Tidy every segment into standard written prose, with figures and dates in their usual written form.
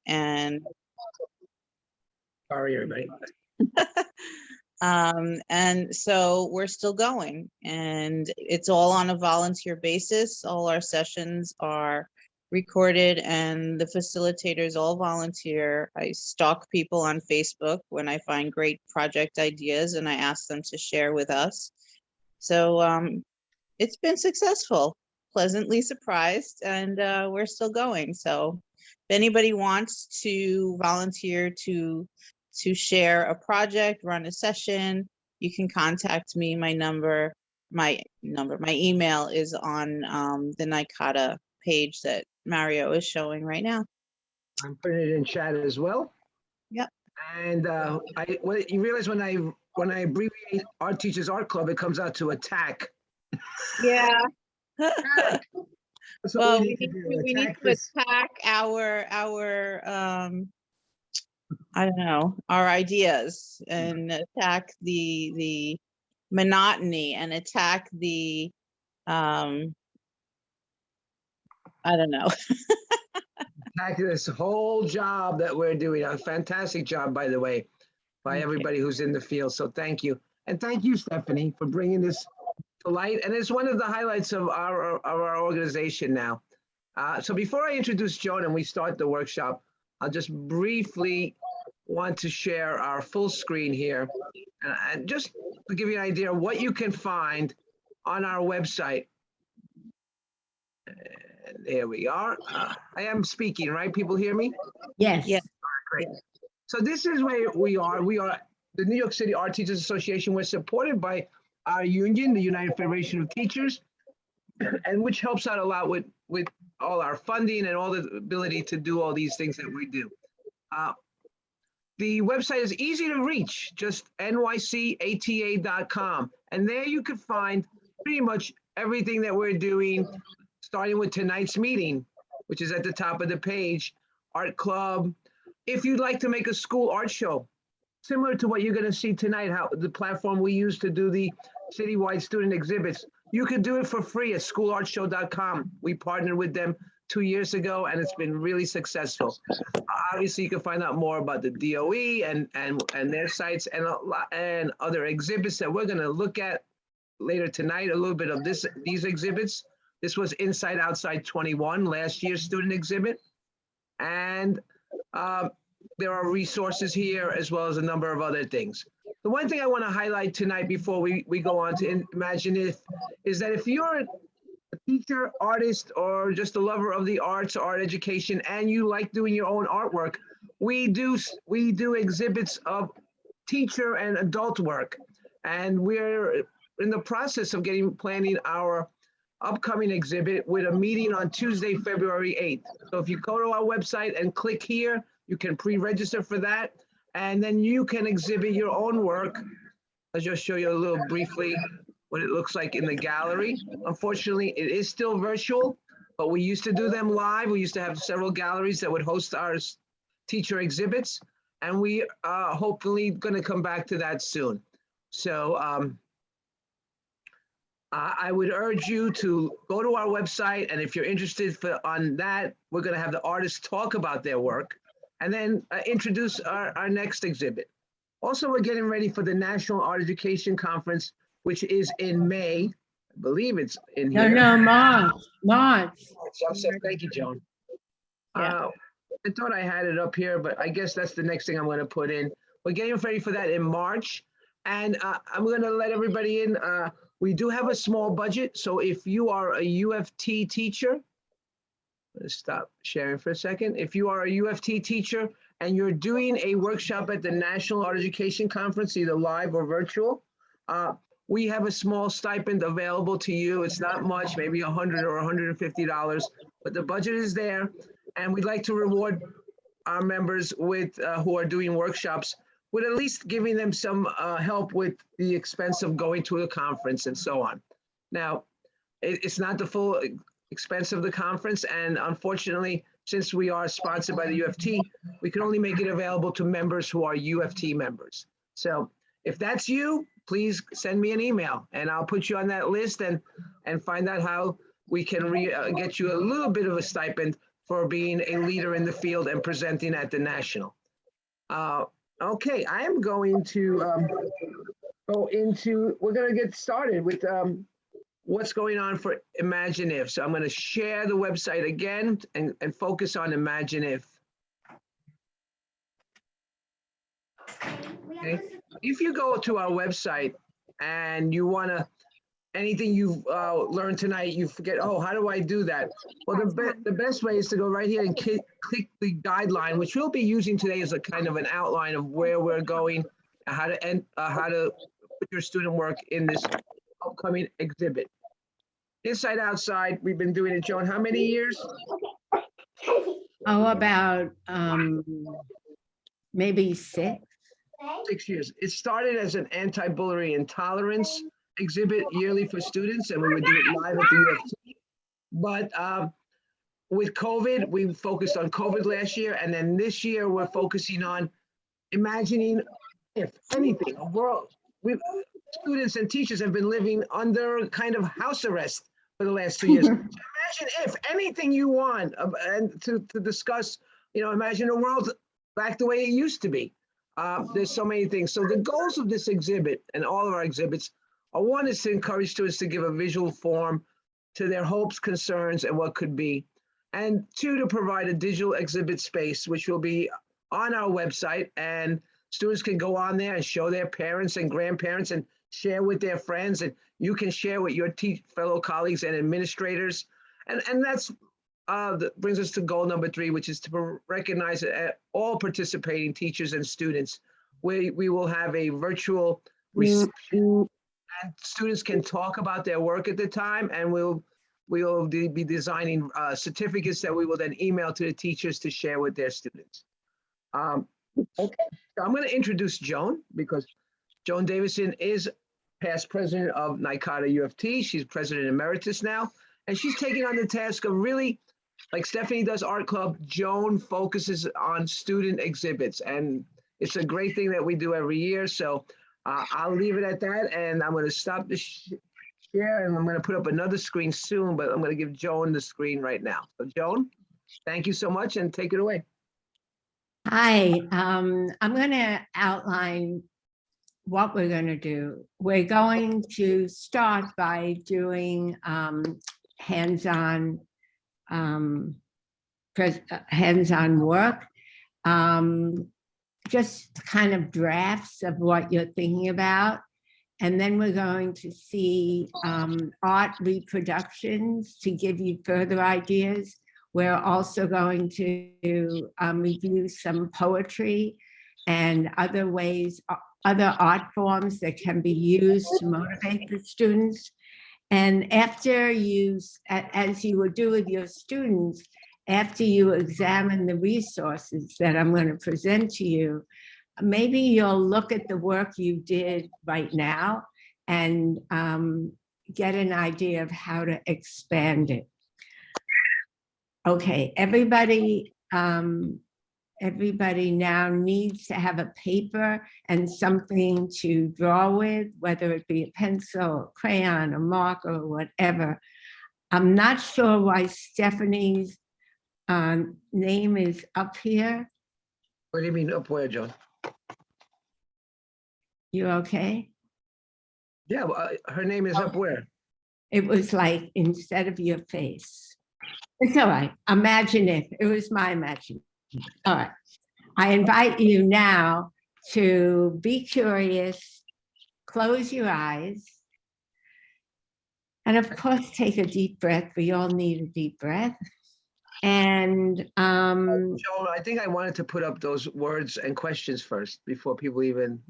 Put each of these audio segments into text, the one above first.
And Sorry, everybody. and so we're still going, and it's all on a volunteer basis. All our sessions are recorded, and the facilitators all volunteer. I stalk people on Facebook when I find great project ideas, and I ask them to share with us. So it's been successful, pleasantly surprised, and we're still going. So if anybody wants to volunteer to share a project, run a session, you can contact me. My email is on the NICATA page that Mario is showing right now. I'm putting it in chat as well. Yep. And you realize when I abbreviate Art Teachers Art Club, it comes out to ATTACK. Yeah. Well, we need Attack to attack our I don't know, our ideas, and attack the monotony, and attack the I don't know. Attack this whole job that we're doing. A fantastic job, by the way, by everybody who's in the field. So thank you. And thank you, Stephanie, for bringing this to light. And it's one of the highlights of our organization now. So before I introduce Joan and we start the workshop, I'll just briefly want to share our full screen here. And just to give you an idea of what you can find on our website. And there we are. I am speaking, right? People hear me? Yes. Yeah. Great. So this is where we are. We are the New York City Art Teachers Association. We're supported by our union, the United Federation of Teachers, and which helps out a lot with all our funding and all the ability to do all these things that we do. The website is easy to reach, just nycata.com. And there you can find pretty much everything that we're doing, starting with tonight's meeting, which is at the top of the page, art club. If you'd like to make a school art show, similar to what you're going to see tonight, how the platform we use to do the citywide student exhibits, you can do it for free at schoolartshow.com. We partnered with them 2 years ago, and it's been really successful. Obviously, you can find out more about the DOE and their sites and other exhibits that we're going to look at later tonight. A little bit of these exhibits. This was Inside Outside 21, last year's student exhibit, and there are resources here as well as a number of other things. The one thing I want to highlight tonight before we go on to Imagine If is that if you're a teacher, artist, or just a lover of the arts, art education, and you like doing your own artwork, we do exhibits of teacher and adult work. And we're in the process of planning our upcoming exhibit with a meeting on Tuesday, February 8th. So if you go to our website and click here, you can pre-register for that. And then you can exhibit your own work. I'll just show you a little briefly what it looks like in the gallery. Unfortunately, it is still virtual, but we used to do them live. We used to have several galleries that would host our teacher exhibits, and we are hopefully going to come back to that soon. So I would urge you to go to our website, and if you're interested on that, we're going to have the artists talk about their work and then introduce our next exhibit. Also, we're getting ready for the National Art Education Conference, which is in May. I believe it's in here. No, March. Thank you, Joan. Yeah. I thought I had it up here, but I guess that's the next thing I'm going to put in. We're getting ready for that in March. And I'm going to let everybody in. We do have a small budget. So if you are a UFT teacher, let's stop sharing for a second. If you are a UFT teacher and you're doing a workshop at the National Art Education Conference, either live or virtual, we have a small stipend available to you. It's not much, maybe $100 or $150, but the budget is there. And we'd like to reward our members with who are doing workshops with at least giving them some help with the expense of going to a conference and so on. Now, it's not the full expense of the conference. And unfortunately, since we are sponsored by the UFT, we can only make it available to members who are UFT members. So if that's you, please send me an email and I'll put you on that list and find out how we can get you a little bit of a stipend for being a leader in the field and presenting at the national. Okay, I am going to we're going to get started with what's going on for Imagine If. So I'm going to share the website again and focus on Imagine If. Okay. If you go to our website and you want to, anything you've learned tonight, you forget, oh, how do I do that? Well, the best way is to go right here and click the guideline, which we'll be using today as a kind of an outline of where we're going, how to put your student work in this upcoming exhibit. Inside, outside, we've been doing it, Joan, how many years? Oh, about maybe 6. 6 years. It started as an anti-bullying and tolerance exhibit yearly for students, and we would do it live at the UFC. But with COVID, we focused on COVID last year, and then this year we're focusing on imagining if anything, a world. Students and teachers have been living under kind of house arrest for the last 2 years. So imagine if anything you want, and to discuss, imagine a world back the way it used to be. There's so many things. So the goals of this exhibit and all of our exhibits are, one is to encourage students to give a visual form to their hopes, concerns, and what could be. And 2, to provide a digital exhibit space, which will be on our website, and students can go on there and show their parents and grandparents and share with their friends, and you can share with your fellow colleagues and administrators. And that's that brings us to goal number 3, which is to recognize all participating teachers and students. We will have a virtual reception, and students can talk about their work at the time, and we'll be designing certificates that we will then email to the teachers to share with their students. Okay, so I'm going to introduce Joan, because Joan Davison is past president of NICATA UFT. She's president emeritus now, and she's taking on the task of really, like Stephanie does art club, Joan focuses on student exhibits, and it's a great thing that we do every year. So I'll leave it at that, and I'm going to stop the share, and I'm going to put up another screen soon, but I'm going to give Joan the screen right now. So Joan, thank you so much, and take it away. Hi, I'm going to outline what we're going to do. We're going to start by doing hands-on work, just kind of drafts of what you're thinking about. And then we're going to see art reproductions to give you further ideas. We're also going to review some poetry and other ways, other art forms that can be used to motivate the students. And after you, as you would do with your students, after you examine the resources that I'm going to present to you, maybe you'll look at the work you did right now and get an idea of how to expand it. Okay, everybody now needs to have a paper and something to draw with, whether it be a pencil, crayon, a marker, or whatever. I'm not sure why Stephanie's name is up here. What do you mean up where, Joan? You okay? Yeah, well, her name is up where? It was like instead of your face. It's all right. Imagine if. It was my imagination. All right. I invite you now to be curious, close your eyes, and of course, take a deep breath. We all need a deep breath. And Joan, I think I wanted to put up those words and questions first before people even.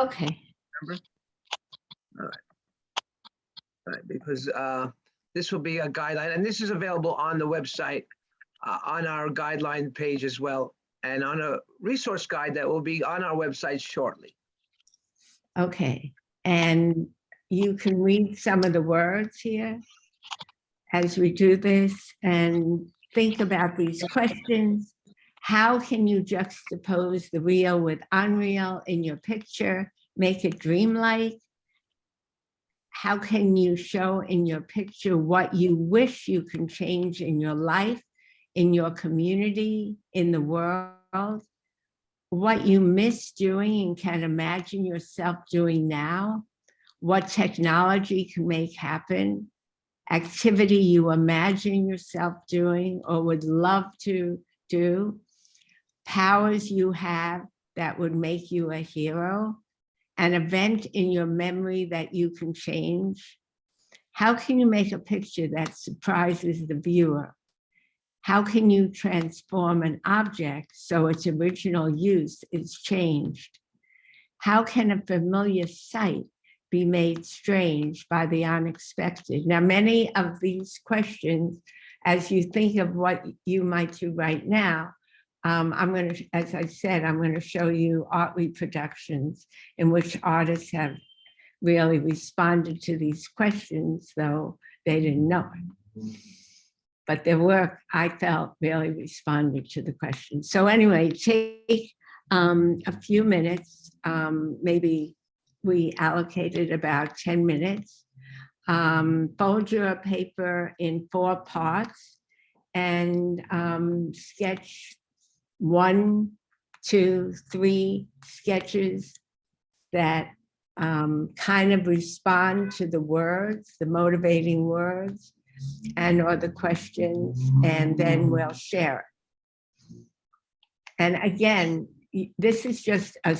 Okay. Remember? All right, because this will be a guideline, and this is available on the website, on our guideline page as well, and on a resource guide that will be on our website shortly. Okay. And you can read some of the words here as we do this and think about these questions. How can you juxtapose the real with unreal in your picture? Make it dreamlike. How can you show in your picture what you wish you can change in your life in your community, in the world, what you miss doing and can imagine yourself doing now, what technology can make happen, activity you imagine yourself doing or would love to do, powers you have that would make you a hero, an event in your memory that you can change. How can you make a picture that surprises the viewer? How can you transform an object so its original use is changed? How can a familiar sight be made strange by the unexpected? Now, many of these questions, as you think of what you might do right now, I'm going to, as I said, I'm going to show you art reproductions in which artists have really responded to these questions, though they didn't know it. But their work, I felt, really responded to the questions. So anyway, take a few minutes, maybe we allocated about 10 minutes. Fold your paper in 4 parts and sketch 1, 2, 3 sketches that kind of respond to the words, the motivating words, and or the questions, and then we'll share it. And again, this is just a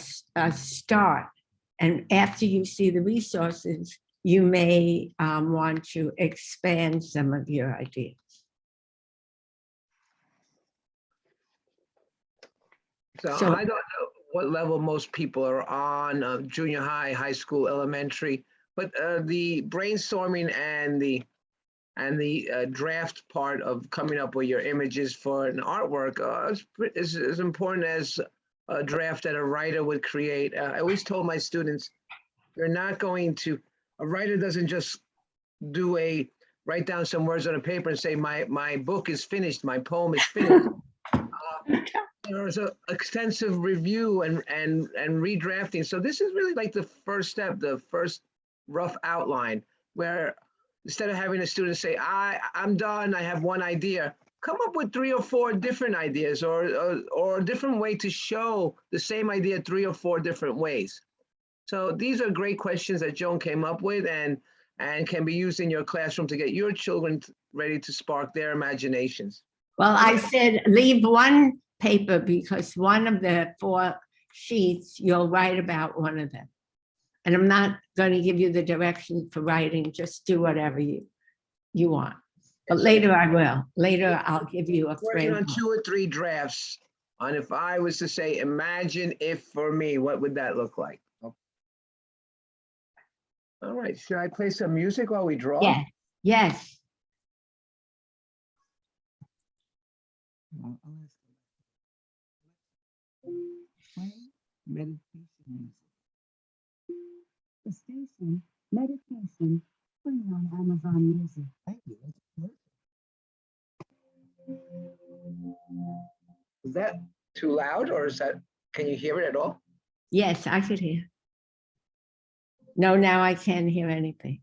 start. And after you see the resources, you may want to expand some of your ideas. So I don't know what level most people are on, junior high, high school, elementary, but the brainstorming and the draft part of coming up with your images for an artwork is as important as a draft that a writer would create. I always told my students, you're not going to, a writer doesn't just write down some words on a paper and say, my book is finished, my poem is finished. There's an extensive review and redrafting. So this is really like the first step, the first rough outline, where instead of having a student say, I'm done, I have one idea, come up with 3 or 4 different ideas or a different way to show the same idea 3 or 4 different ways. So these are great questions that Joan came up with and can be used in your classroom to get your children ready to spark their imaginations. Well, I said leave one paper because one of the 4 sheets, you'll write about one of them. And I'm not going to give you the directions for writing, just do whatever you want. But later I will. Later I'll give you a Working on framework. 2 or 3 drafts on if I was to say, imagine if for me, what would that look like? All right, should I play some music while we draw? Yeah. Yes. Meditation music. The station, meditation, free on Amazon Music. Thank you. Is that too loud or can you hear it at all? Yes, I could hear. No, now I can't hear anything.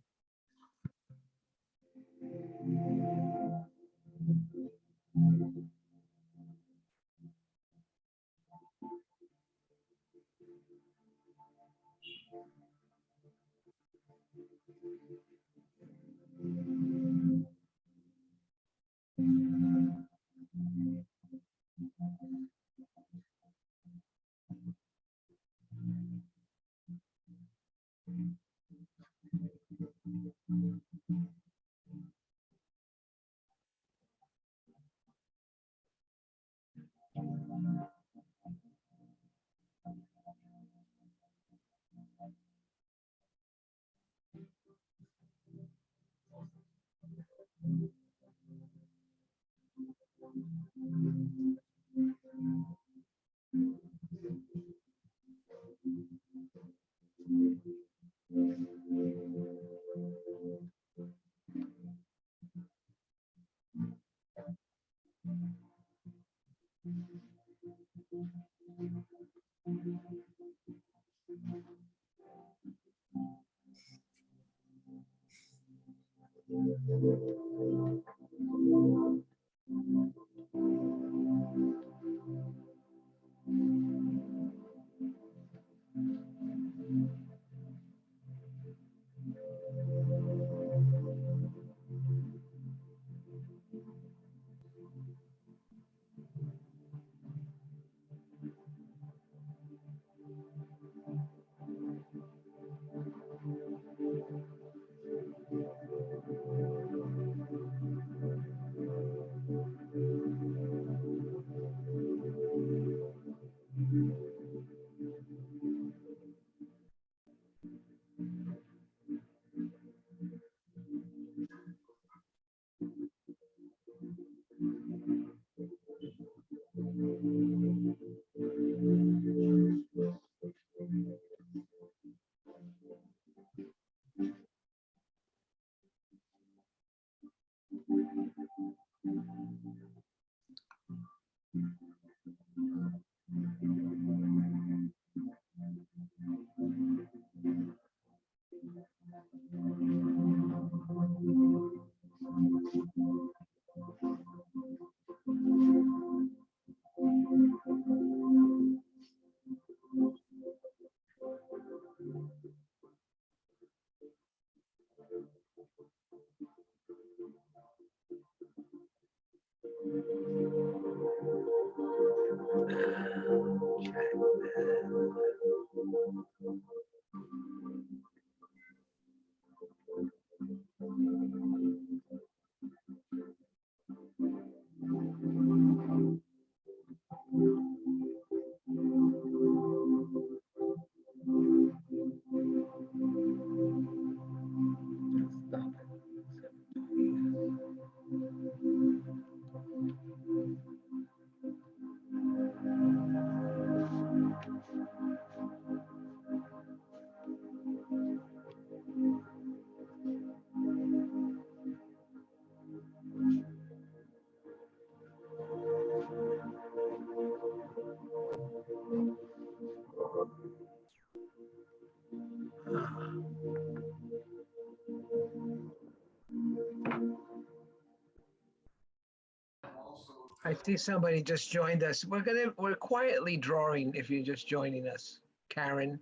See, somebody just joined us. We're quietly drawing if you're just joining us. Karen,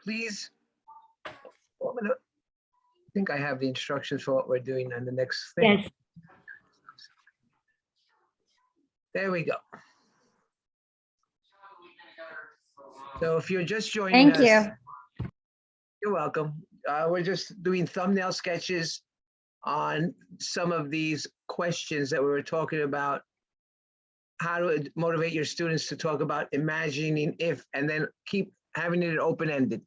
please. I think I have the instructions for what we're doing on the next thing. Yes, There we go. So if you're just joining us. Thank you. You're welcome. We're just doing thumbnail sketches on some of these questions that we were talking about. How to motivate your students to talk about imagining if, and then keep having it open-ended.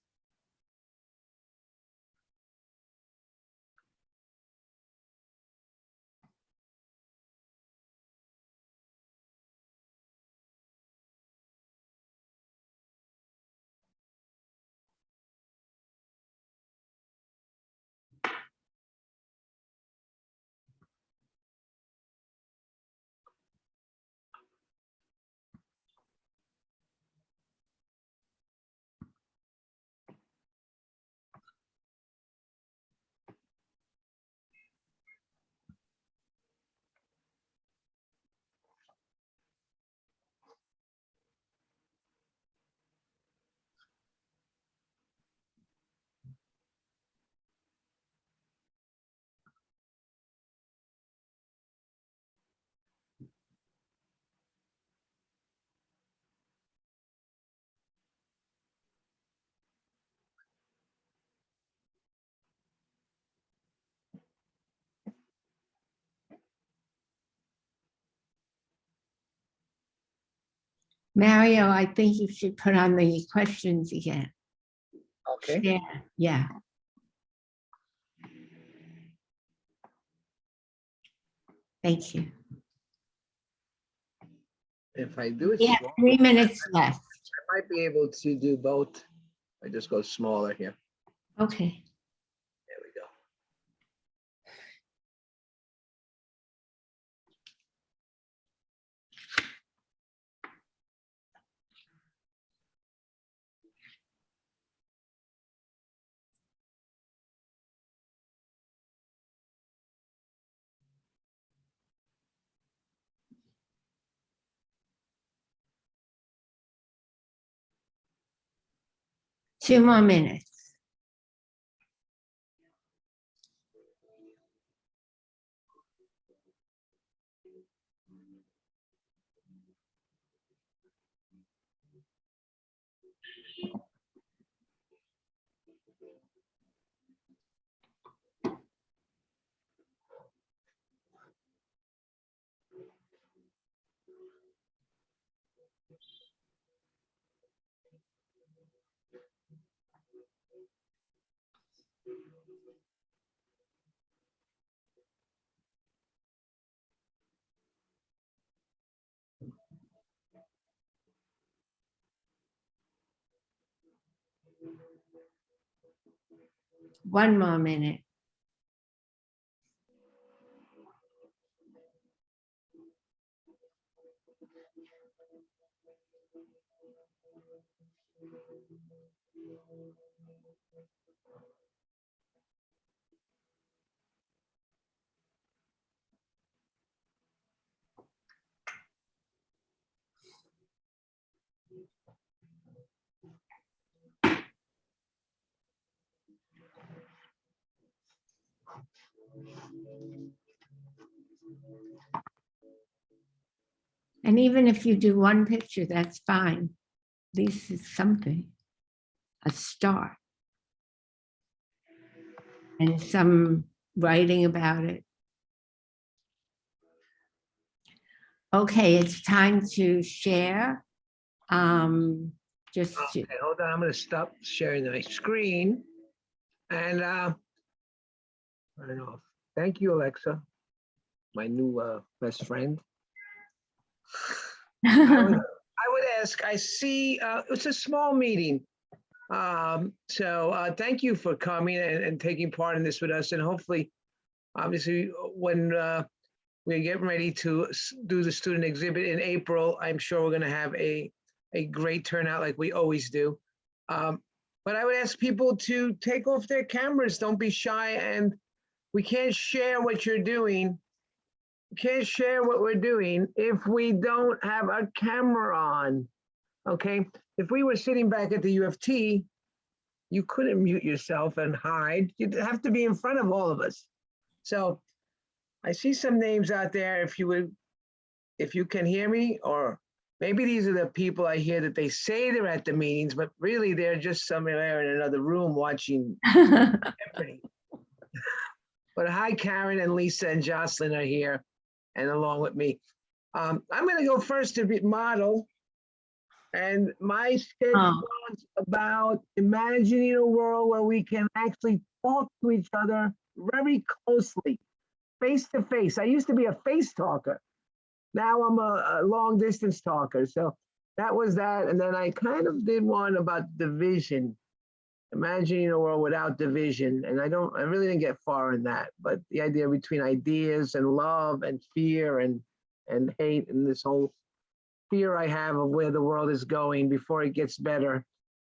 Mario, I think you should put on the questions again. Okay. Yeah, yeah. Thank you. If I do it We have small, 3 minutes left. I might be able to do both. I just go smaller here. Okay. There we go. Two more minutes. One more minute. And even if you do one picture, that's fine. This is something, a start. And some writing about it. Okay, it's time to share. Just to, Okay, hold on. I'm going to stop sharing my screen. And I don't know. Thank you, Alexa, my new best friend. I would ask, I see it's a small meeting. So thank you for coming and taking part in this with us. And hopefully, obviously, when we get ready to do the student exhibit in April, I'm sure we're going to have a great turnout like we always do. But I would ask people to take off their cameras. Don't be shy. And we can't share what you're doing can't share what we're doing if we don't have a camera on. Okay, if we were sitting back at the U of T, you couldn't mute yourself and hide. You'd have to be in front of all of us. So I see some names out there. If you can hear me, or maybe these are the people I hear that they say they're at the meetings, but really they're just somewhere in another room watching Jeopardy. But hi, Karen and Lisa and Jocelyn are here and along with me. I'm going to go first to be model. And my sketch was about imagining a world where we can actually talk to each other very closely, face to face. I used to be a face talker. Now I'm a long distance talker. So that was that. And then I kind of did one about division, imagining a world without division. And I really didn't get far in that, but the idea between ideas and love and fear and hate and this whole fear I have of where the world is going before it gets better.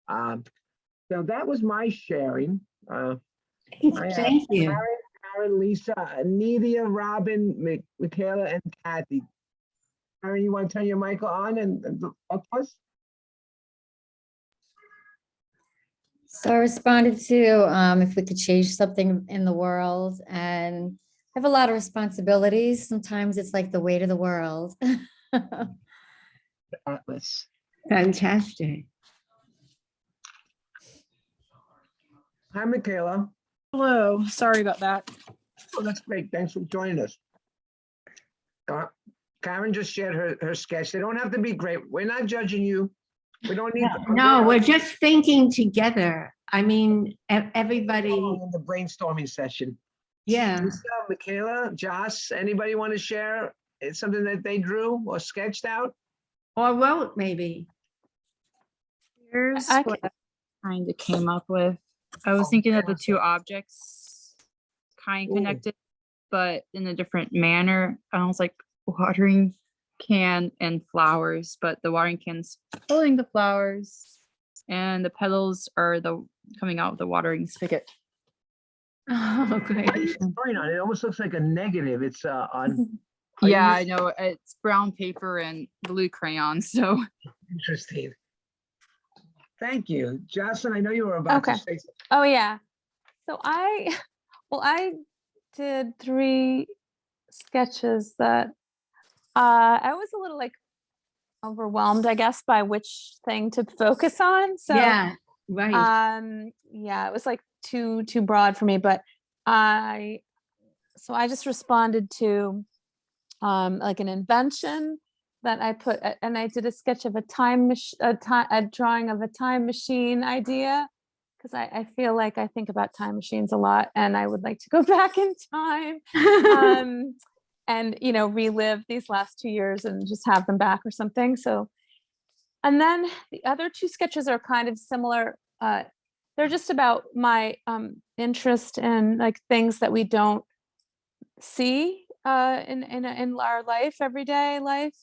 So that was my sharing. Thank you. Karen, Lisa, Nidia, Robin, Michaela, and Kathy. Karen, you want to turn your mic on and talk to us? So I responded to if we could change something in the world, and I have a lot of responsibilities. Sometimes it's like the weight of the world. Atlas. Fantastic. Hi, Michaela. Hello, sorry about that. Oh, that's great. Thanks for joining us. Karen just shared her sketch. They don't have to be great. We're not judging you. We don't need. No, we're just thinking together. I mean, everybody. In the brainstorming session. Yeah. Lisa, Michaela, Joss, anybody want to share? It's something that they drew or sketched out? Or wrote, maybe. Here's I what I kind of came up with. I was thinking of the two objects kind of Ooh. connected, but in a different manner. I was like watering can and flowers, but the watering can's holding the flowers and the petals are coming out of the watering spigot. Oh, great. Drawing on it almost looks like a negative. It's on. Yeah, I know. It's brown paper and blue crayons, so. Interesting. Thank you, Jocelyn. I know you were about to Okay. say something. Oh yeah. So I did 3 sketches that I was a little like overwhelmed, I guess, by which thing to focus on. So Yeah, right. yeah, it was like too broad for me, but I just responded to like an invention that I put, and I did a sketch of a drawing of a time machine idea, because I feel like I think about time machines a lot, and I would like to go back in time, and relive these last 2 years and just have them back or something. So, and then the other 2 sketches are kind of similar. They're just about my interest in like things that we don't see in our life, everyday life,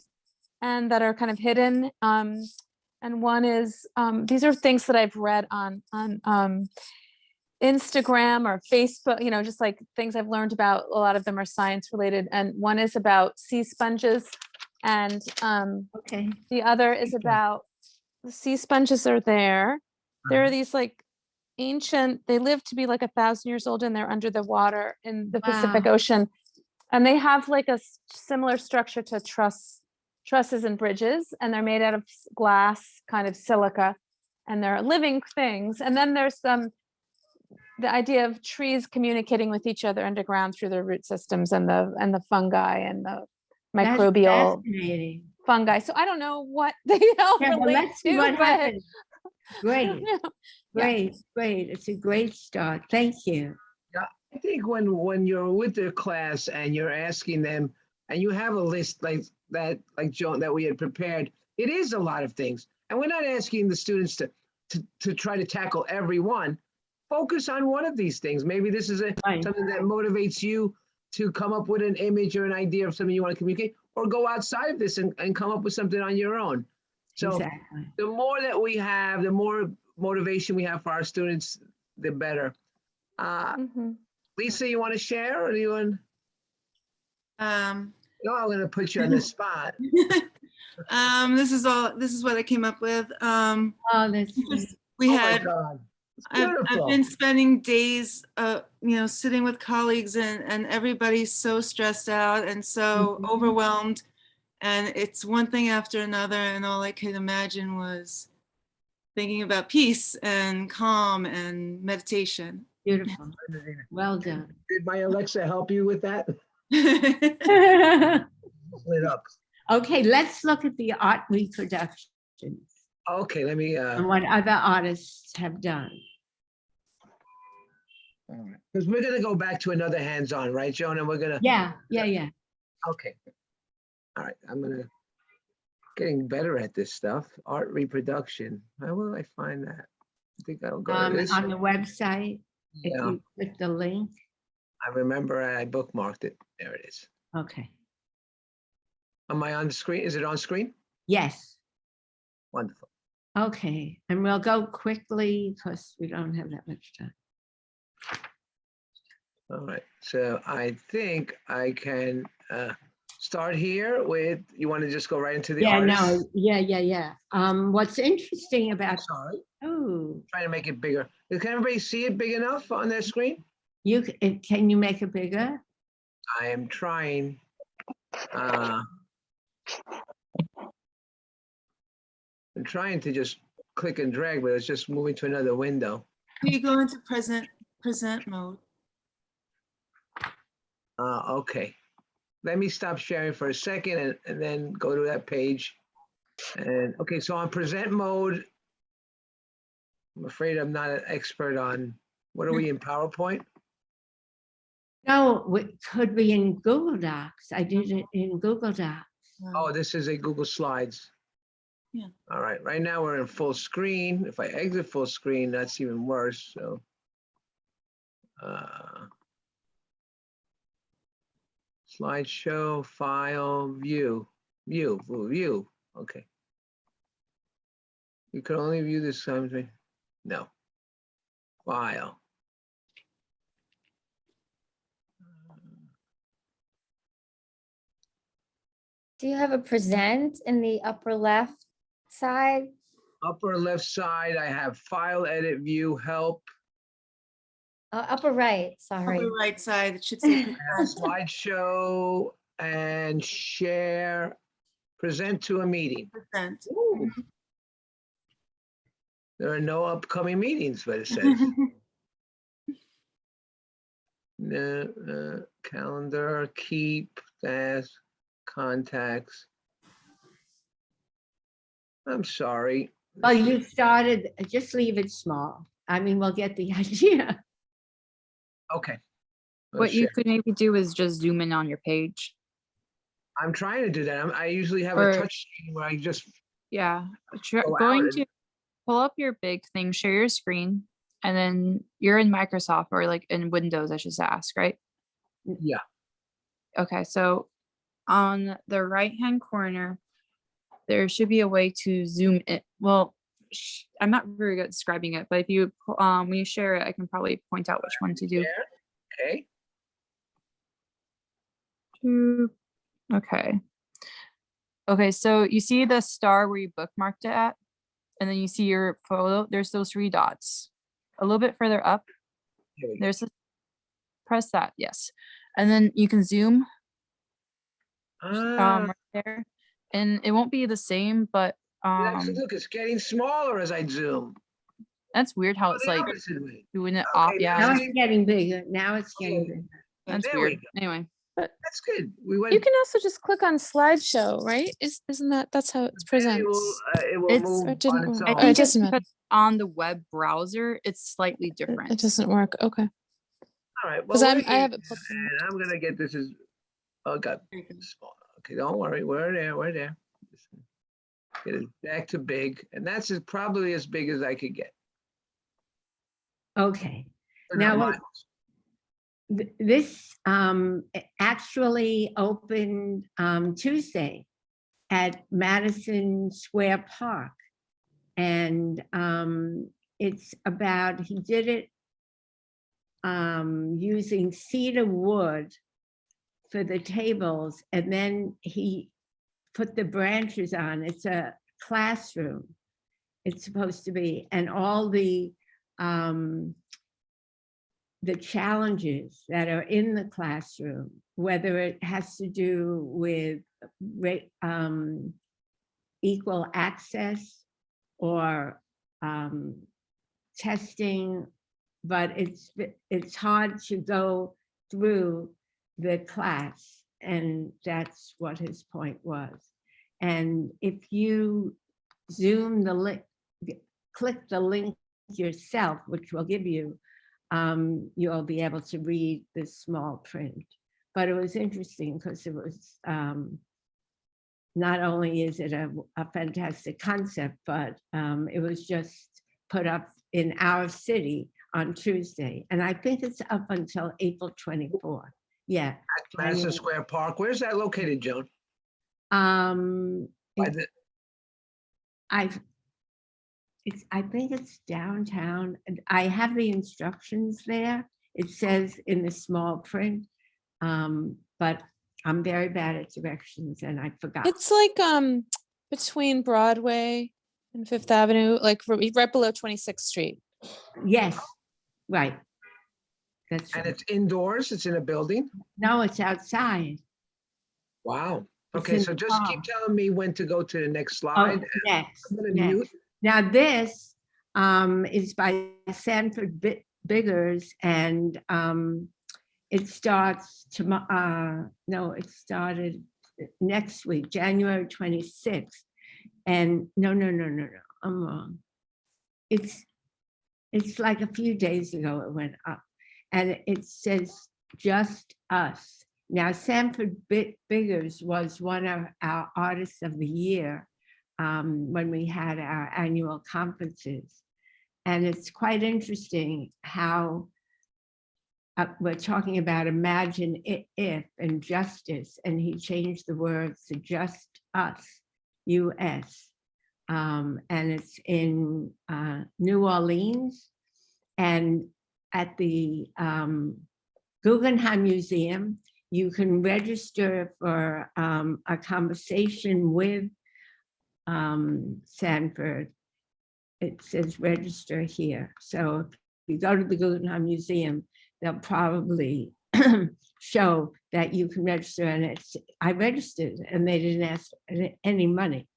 and that are kind of hidden. And one is these are things that I've read on Instagram or Facebook, just like things I've learned about. A lot of them are science related, and one is about sea sponges, and Okay. the other is about the sea sponges are there. There are these like ancient, they live to be like 1,000 years old, and they're under the water in the Pacific Wow. Ocean. And they have like a similar structure to trusses and bridges, and they're made out of glass, kind of silica, and they're living things. And then there's the idea of trees communicating with each other underground through their root systems, and the fungi and the That's microbial fascinating. fungi. So I don't know what they all Yeah, but relate let's see to, what but happens. I Great, don't know. great. It's a great start. Thank you. I think when you're with the class and you're asking them, and you have a list like that, like Joan, that we had prepared, it is a lot of things. And we're not asking the students to try to tackle every one. Focus on one of these things. Maybe this is Right. something that motivates you to come up with an image or an idea of something you want to communicate, or go outside of this and come up with something on your own. So Exactly. the more that we have, the more motivation we have for our students, the better. Mhm. Lisa, you want to share, or do you want? Um, No, I'm gonna put you on the spot. this is what I came up with. Oh, that's Just- we Oh my had, God. It's I've beautiful. been spending days, sitting with colleagues and everybody's so stressed out and so Mhm. overwhelmed. And it's one thing after another. And all I could imagine was thinking about peace and calm and meditation. beautiful. Well done. Did my Alexa help you with that? Lit up. Okay, let's look at the art reproductions Okay, let me, and what other artists have done. because we're gonna go back to another hands-on, right, Joan? And we're gonna, Yeah. okay. All right, getting better at this stuff. Art reproduction. How will I find that? I think I'll go to this. On the website, if Yeah, you click the link. I remember I bookmarked it. There it is. Okay, Am I on the screen? Is it on screen? yes. Wonderful. Okay, and we'll go quickly because we don't have that much time. All right, so I think I can start here with, you want to just go right into the Yeah, artist? no, yeah. What's interesting about, Sorry, oh, trying to make it bigger. Can everybody see it big enough on their screen? can you make it bigger? I am trying. I'm trying to just click and drag, but it's just moving to another window. We go into present mode. Okay. Let me stop sharing for a second and then go to that page. And okay, so on present mode, I'm afraid I'm not an expert on, what are we in PowerPoint? No, it could be in Google Docs. I did it in Google Docs. Oh, this is a Google Slides. Yeah. All right, right now we're in full screen. If I exit full screen, that's even worse, so. Slideshow, file, view, okay. You can only view this something, no. File. Do you have a present in the upper left side? Upper left side, I have file, edit, view, help, Upper right, sorry. Upper right side, it should say present. slideshow, and share, present to a meeting. Present. There are no upcoming meetings, but it says. No, calendar, keep, task, contacts. I'm sorry. Well, you started, just leave it small. I mean, we'll get the idea. Okay. What you Share. could maybe do is just zoom in on your page. I'm trying to do that. I usually have Or- a touch screen where I just, Yeah, Go going out to pull up your big thing, share your screen, and then you're in Microsoft or like in Windows, I should ask, right? yeah. Okay, so on the right-hand corner, there should be a way to zoom in. Well, I'm not very good at describing it, but if you, when you share it, I can probably point out which one to do. Share. Okay. Okay. Okay, so you see the star where you bookmarked it at, and then you see your photo, there's those 3 dots. A little bit further up, Here we go. there's a, press that, yes. And then you can zoom Ah, right there. And it won't be the same, but actually, look, it's getting smaller as I zoom. that's weird how Oh, it's the like opposite way. doing it Okay, off. now Yeah, Now it's it's getting bigger. Now it's getting Okay. bigger. that's There we weird. go. Anyway, That's good. We went. You can also just click on slideshow, right? Isn't that's how it's It presents? will It's- move Or it didn't on its work. I own. Oh, it think it's doesn't matter. because on the web browser, it's slightly different. It doesn't work. Okay. All right. Because Well, I we're have here, it. plugged in. and I'm gonna get this as, oh, God. Okay, don't worry. We're there. We're there. Get it back to big, and that's probably as big as I could get. Okay. Or Now, not what- miles. This actually opened Tuesday at Madison Square Park. And it's about, he did it using cedar wood for the tables, and then he put the branches on. It's a classroom. It's supposed to be, and all the challenges that are in the classroom, whether it has to do with equal access or testing, but it's hard to go through the class, and that's what his point was. And if you zoom the link, click the link yourself, which will give you, you'll be able to read the small print. But it was interesting because it was not only is it a fantastic concept, but it was just put up in our city on Tuesday. And I think it's up until April 24th. Yeah. At Madison Square Park. Where's that located, Joan? By the- I think it's downtown. And I have the instructions there. It says in the small print, but I'm very bad at directions and I forgot. It's like between Broadway and Fifth Avenue, like right below 26th Street. Yes, right. That's And right. it's indoors, it's in a building? No, it's outside. Wow. It's Okay, in so the just keep park. telling me when to go to the next Oh, slide. next, I'm gonna next. mute. Now this is by Sanford Biggers, and it starts tomorrow. No, it started next week, January 26th. And no, I'm wrong. It's like a few days ago it went up, and it says just us. Now, Sanford Biggers was one of our artists of the year when we had our annual conferences. And it's quite interesting how we're talking about imagine if and justice, and he changed the words to just us, US. And it's in New Orleans, and at the Guggenheim Museum, you can register for a conversation with Sanford. It says register here. So if you go to the Guggenheim Museum, they'll probably show that you can register, and I registered and they didn't ask any money.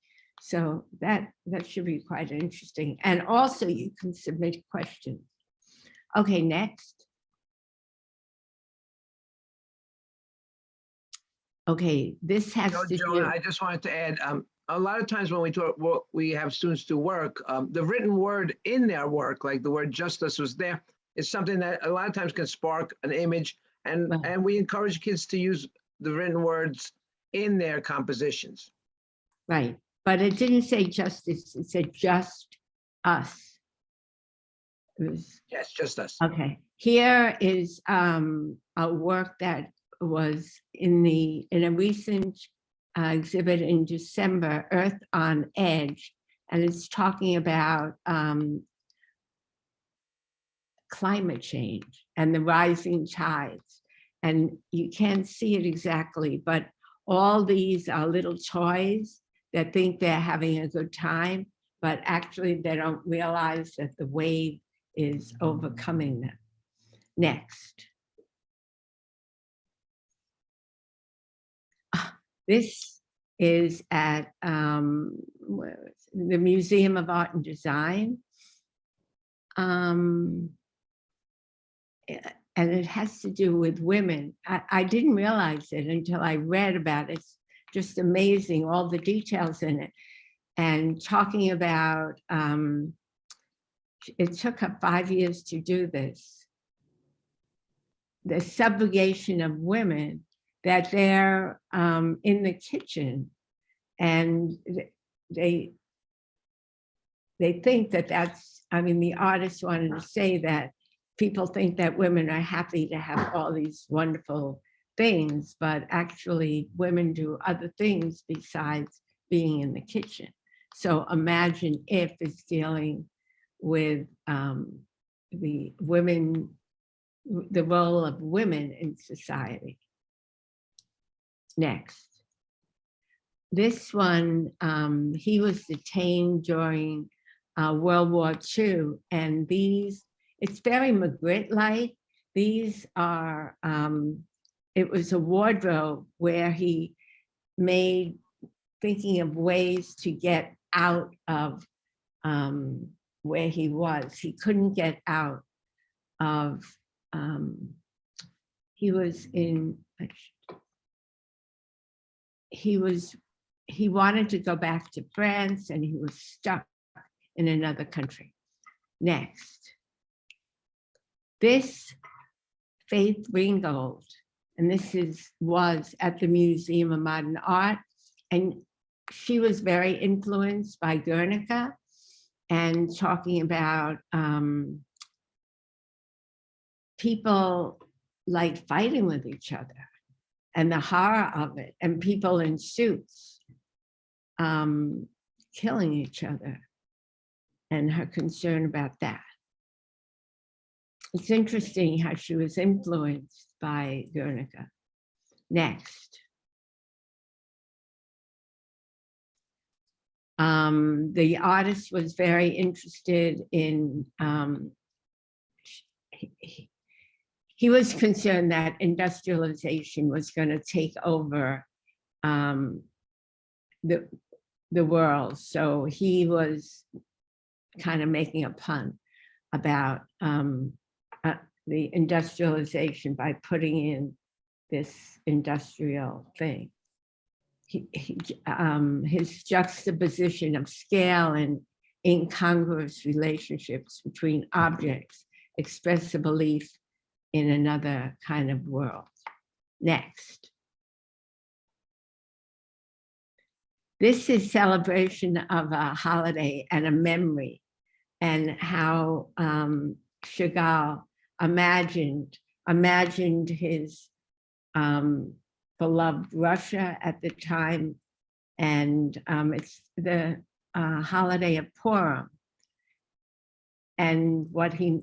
So that should be quite interesting. And also you can submit questions. Okay, next. Okay, this has to Joan, do. I just wanted to add, a lot of times when we have students do work, the written word in their work, like the word justice was there, is something that a lot of times can spark an image. And we encourage kids to use the written words in their compositions. Right, but it didn't say justice, it said just us. It was, Yes, just us. okay, here is a work that was in a recent exhibit in December, Earth on Edge, and it's talking about climate change and the rising tides. And you can't see it exactly, but all these are little toys that think they're having a good time, but actually they don't realize that the wave is overcoming them. Next. This is at the Museum of Art and Design. And it has to do with women. I didn't realize it until I read about it. It's just amazing, all the details in it. And talking about, it took her 5 years to do this. The subrogation of women, that they're in the kitchen and they think that that's, I mean, the artist wanted to say that people think that women are happy to have all these wonderful things, but actually women do other things besides being in the kitchen. So imagine if it's dealing with the women, the role of women in society. Next. This one, he was detained during World War II, and these, it's very Magritte-like. These are, it was a wardrobe where he made, thinking of ways to get out of where he was. He couldn't get out of, he was in, he wanted to go back to France and he was stuck in another country. Next. This Faith Ringgold, and this was at the Museum of Modern Art, and she was very influenced by Guernica and talking about people like fighting with each other and the horror of it, and people in suits killing each other, and her concern about that. It's interesting how she was influenced by Guernica. Next. The artist was very interested in, he was concerned that industrialization was going to take over the world. So he was kind of making a pun about the industrialization by putting in this industrial thing. His juxtaposition of scale and incongruous relationships between objects express a belief in another kind of world. Next. This is celebration of a holiday and a memory, and how Chagall imagined his beloved Russia at the time, and it's the holiday of Purim, and what he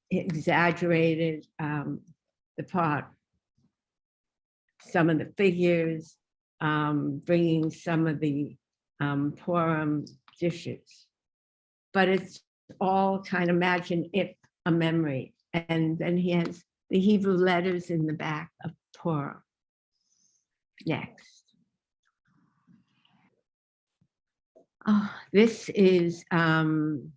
exaggerated the part, some of the figures, bringing some of the Purim dishes, but it's all kind of imagine if a memory, and then he has the Hebrew letters in the back of Purim. Next. Oh, this is having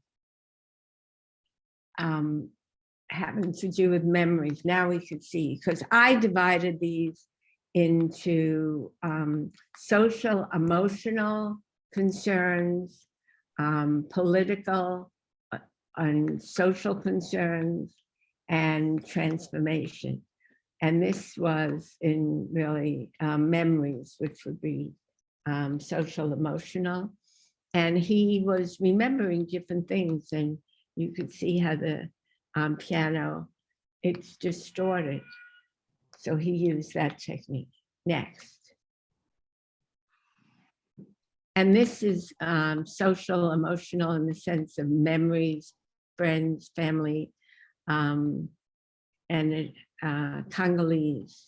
to do with memories. Now we could see, because I divided these into social, emotional concerns, political and social concerns, and transformation. And this was in really memories, which would be social, emotional. And he was remembering different things, and you could see how the piano, it's distorted. So he used that technique. Next. And this is social, emotional in the sense of memories, friends, family, and Congolese.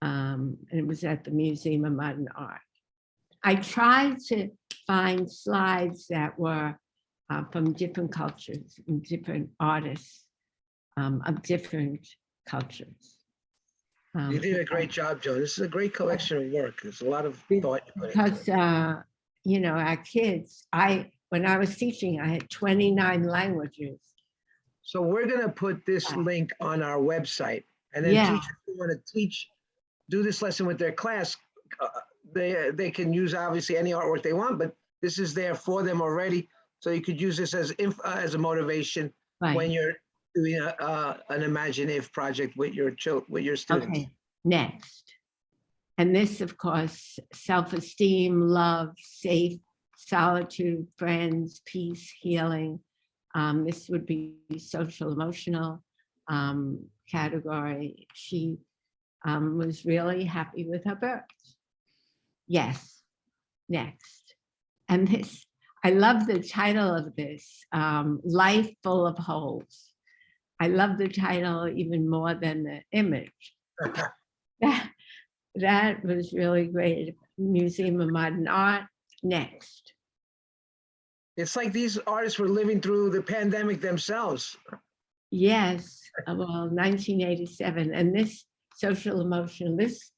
And it was at the Museum of Modern Art. I tried to find slides that were from different cultures and different artists of different cultures. You did a great job, Joan. This is a great collection of work. There's a lot of thought you put into it. Because, you know, our kids, when I was teaching, I had 29 languages. So we're going to put this link on our website, and then Yeah. teachers who want to do this lesson with their class, they can use obviously any artwork they want, but this is there for them already. So you could use this as a motivation when you're doing an Imagine If project with your students. Okay, next. And this, of course, self-esteem, love, safe, solitude, friends, peace, healing. This would be social, emotional category. She was really happy with her birth. Yes, next. And this, I love the title of this, Life Full of Holes. I love the title even more than the image. that was really great. Museum of Modern Art. Next. It's like these artists were living through the pandemic themselves. Yes, well, 1987. And this social emotional, this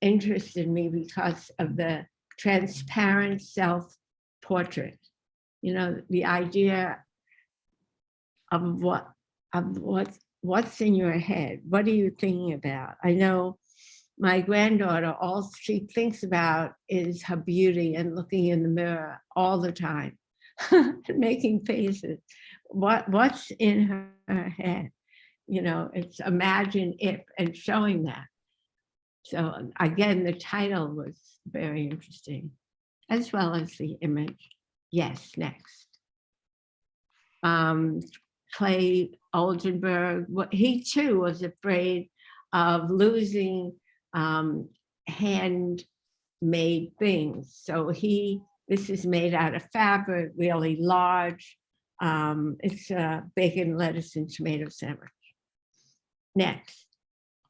interested me because of the transparent self-portrait. You know, the idea of what's in your head. What are you thinking about? I know my granddaughter, all she thinks about is her beauty and looking in the mirror all the time, making faces. What's in her head? You know, it's imagine if and showing that. So again, the title was very interesting, as well as the image. Yes, next. Clay Oldenburg, he too was afraid of losing handmade things. So this is made out of fabric, really large. It's a bacon, lettuce, and tomato sandwich. Next.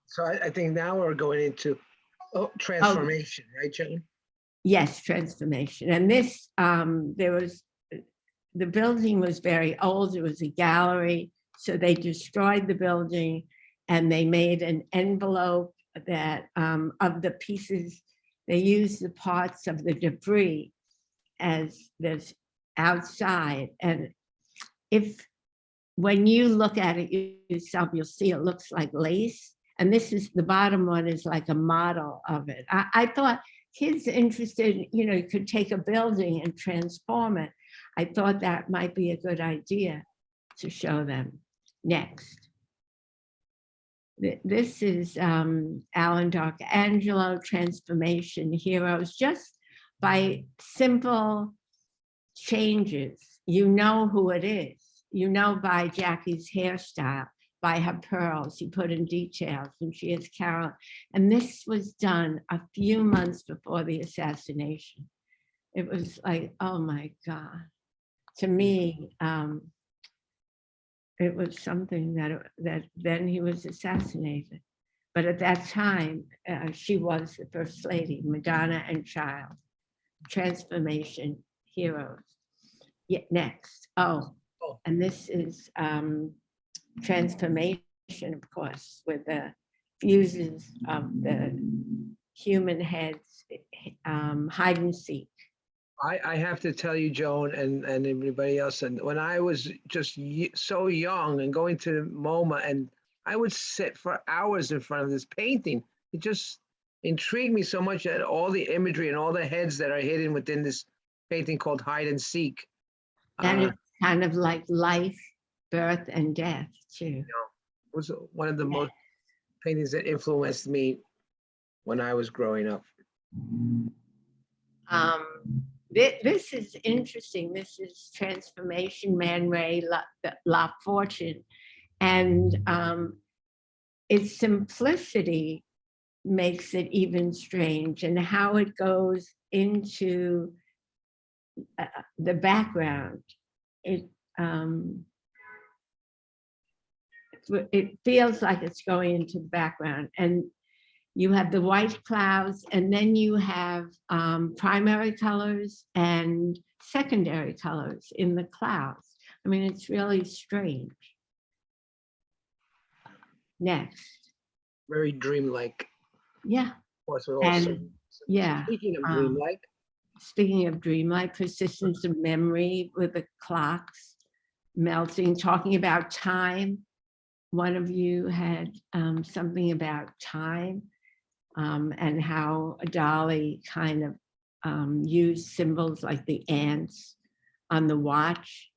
So I think now we're going into transformation, right, Joan? Yes, transformation. And this, the building was very old. It was a gallery. So they destroyed the building and they made an envelope that of the pieces, they used the parts of the debris as this outside. And when you look at it yourself, you'll see it looks like lace. And this is, the bottom one is like a model of it. I thought kids interested, you know, you could take a building and transform it. I thought that might be a good idea to show them. Next. This is Alan Darkangelo, Transformation Heroes. Just by simple changes, you know who it is. You know by Jackie's hairstyle, by her pearls, you put in details, and she is Carol. And this was done a few months before the assassination. It was like, oh my God. To me, it was something that then he was assassinated. But at that time, she was the First Lady, Madonna and Child, Transformation Heroes. Yeah, next. And this is transformation, of course, with the fuses of the human heads, hide and seek. I have to tell you, Joan, and everybody else, and when I was just so young and going to MoMA, and I would sit for hours in front of this painting. It just intrigued me so much that all the imagery and all the heads that are hidden within this painting called Hide and Seek. And it's kind of like life, birth, and death, too. It was one of the most paintings that influenced me when I was growing up. This is interesting. This is Transformation, Man Ray La Fortune. And its simplicity makes it even strange, and how it goes into the background. It feels like it's going into the background, and you have the white clouds, and then you have primary colors and secondary colors in the clouds. I mean, it's really strange. Next. Very dreamlike. Yeah. Of course, with all yeah. Speaking of dreamlike. Speaking of dreamlike, persistence of memory with the clocks melting, talking about time. One of you had something about time. And how Dolly kind of used symbols like the ants on the watch.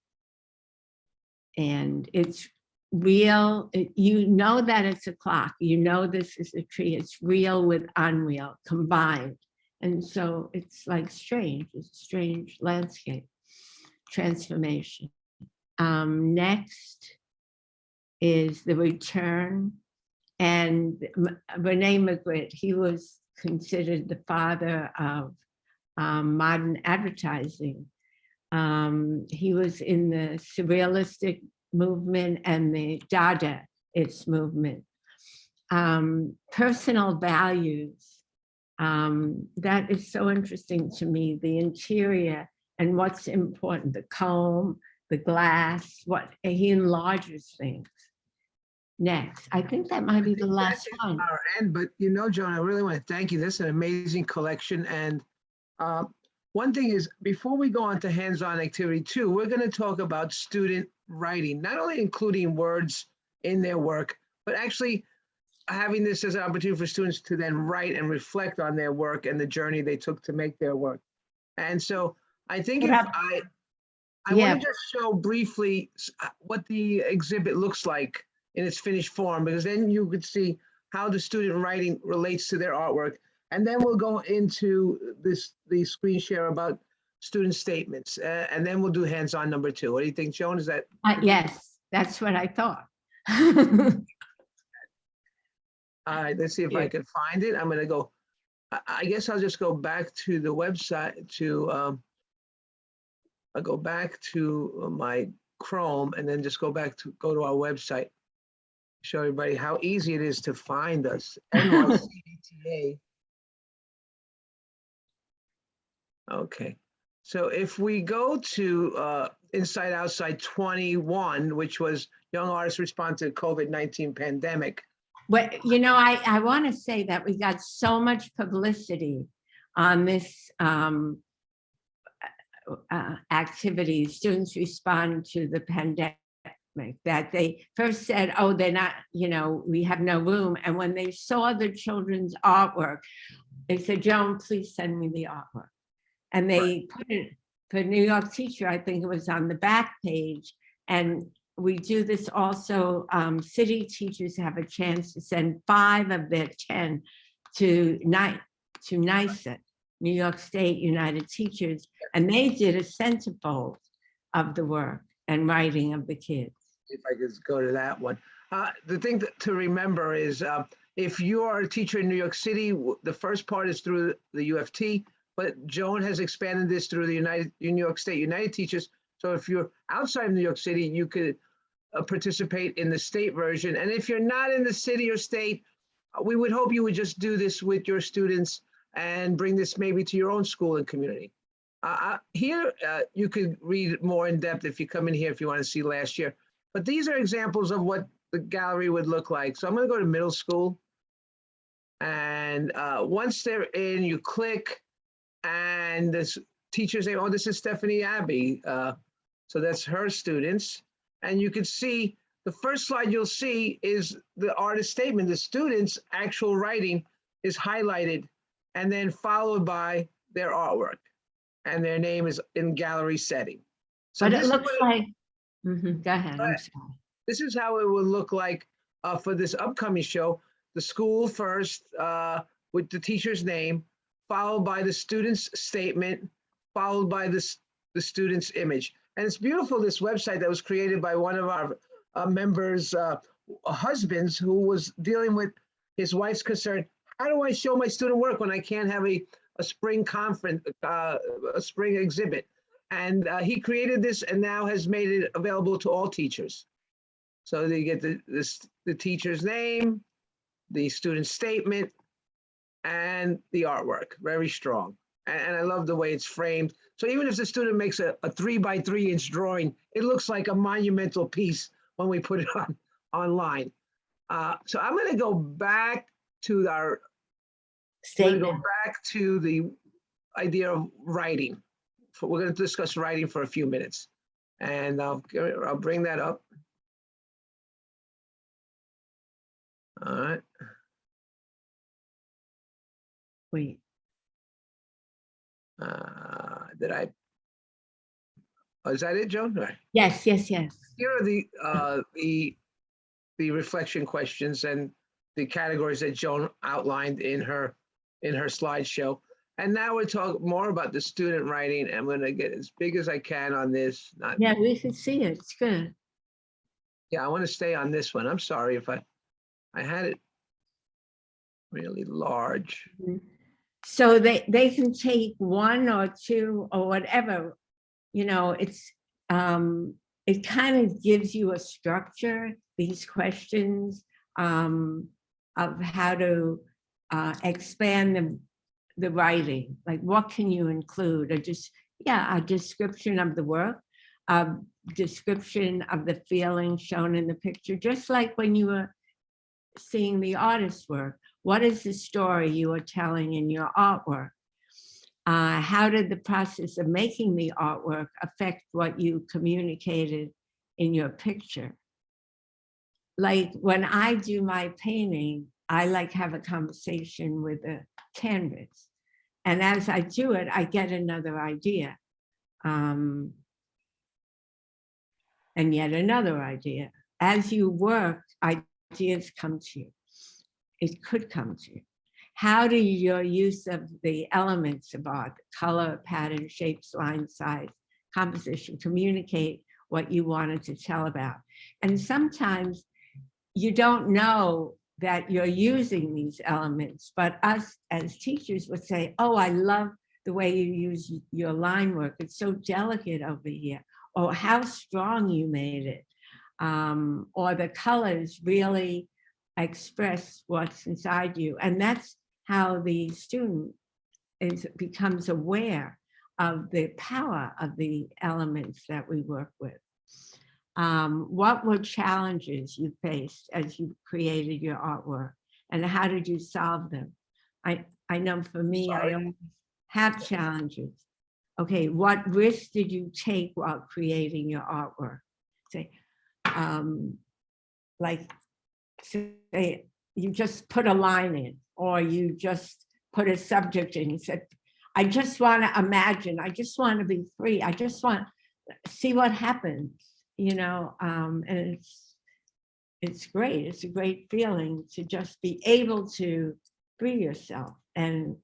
And it's real, you know that it's a clock, you know this is a tree, it's real with unreal combined. And so it's like strange, it's a strange landscape. Transformation. Next is The Return. And Rene Magritte, he was considered the father of modern advertising. He was in the surrealistic movement and the Dadaist movement. Personal values That is so interesting to me, the interior and what's important, the comb, the glass, what he enlarges things. Next, I think that might be the last one. Our end, but you know, Joan, I really want to thank you. This is an amazing collection. And one thing is, before we go on to hands-on activity 2, we're going to talk about student writing, not only including words in their work, but actually having this as an opportunity for students to then write and reflect on their work and the journey they took to make their work. And so I think if I want to just show briefly what the exhibit looks like in its finished form, because then you could see how the student writing relates to their artwork. And then we'll go into the screen share about student statements, and then we'll do hands-on number 2. What do you think, Joan? Is that? Yes, that's what I thought. All right, let's see if I can find it. I'm going to go, I guess I'll just go back to the website I'll go back to my Chrome and then just go to our website. Show everybody how easy it is to find us. NYCDTA. Okay, so if we go to Inside Outside 21, which was Young Artists Respond to the COVID-19 Pandemic. Well, you know, I want to say that we got so much publicity on this activity, students respond to the pandemic, that they first said, oh, they're not, you know, we have no room. And when they saw the children's artwork, they said, Joan, please send me the artwork. And they put it, for New York Teacher, I think it was on the back page. And we do this also, city teachers have a chance to send 5 of their 10 to NYSUT, New York State United Teachers, and they did a centerfold of the work and writing of the kids. If I could go to that one. The thing to remember is if you are a teacher in New York City, the first part is through the UFT, but Joan has expanded this through the New York State United Teachers. So if you're outside of New York City, you could participate in the state version. And if you're not in the city or state, we would hope you would just do this with your students and bring this maybe to your own school and community. Here, you could read more in depth if you come in here if you want to see last year. But these are examples of what the gallery would look like. So I'm going to go to middle school. And once they're in, you click and this teacher say, oh, this is Stephanie Abbey. So that's her students. And you can see the first slide you'll see is the artist statement. The students' actual writing is highlighted and then followed by their artwork. And their name is in gallery setting. So but it looks like, go ahead, I'm sorry. This is how it will look like for this upcoming show. The school first with the teacher's name, followed by the student's statement, followed by the student's image. And it's beautiful, this website that was created by one of our members' husbands who was dealing with his wife's concern. How do I show my student work when I can't have a spring conference, a spring exhibit? And he created this and now has made it available to all teachers. So they get the teacher's name, the student's statement, and the artwork, very strong. And I love the way it's framed. So even if the student makes a 3x3 inch drawing, it looks like a monumental piece when we put it online. So I'm going to go back to our statement. Go back to the idea of writing. We're going to discuss writing for a few minutes, and I'll bring that up. All right. Wait. Did I? Oh, is that it, Joan? Right. Yes, yes, yes. Here are the reflection questions and the categories that Joan outlined in her slideshow. And now we'll talk more about the student writing. I'm going to get as big as I can on this. Yeah, we can see it. It's good. Yeah, I want to stay on this one. I'm sorry if I had it really large. So they can take 1 or 2 or whatever, you know, it's it kind of gives you a structure, these questions of how to expand the writing? Like, what can you include? Or just, yeah, a description of the work, a description of the feeling shown in the picture, just like when you were seeing the artist's work. What is the story you are telling in your artwork? How did the process of making the artwork affect what you communicated in your picture? Like when I do my painting, I like have a conversation with the canvas. And as I do it, I get another idea. And yet another idea. As you work, ideas come to you. It could come to you. How do your use of the elements of art, color, pattern, shapes, line, size, composition, communicate what you wanted to tell about? And sometimes you don't know that you're using these elements, but us as teachers would say, oh, I love the way you use your line work. It's so delicate over here. Or how strong you made it. Or the colors really express what's inside you. And that's how the student becomes aware of the power of the elements that we work with. What were challenges you faced as you created your artwork, and how did you solve them? I know for me, I always have challenges. Okay, what risks did you take while creating your artwork? Say, like, say you just put a line in, or you just put a subject in. You said, I just want to imagine, I just want to be free. I just want to see what happens, you know, and it's great. It's a great feeling to just be able to free yourself and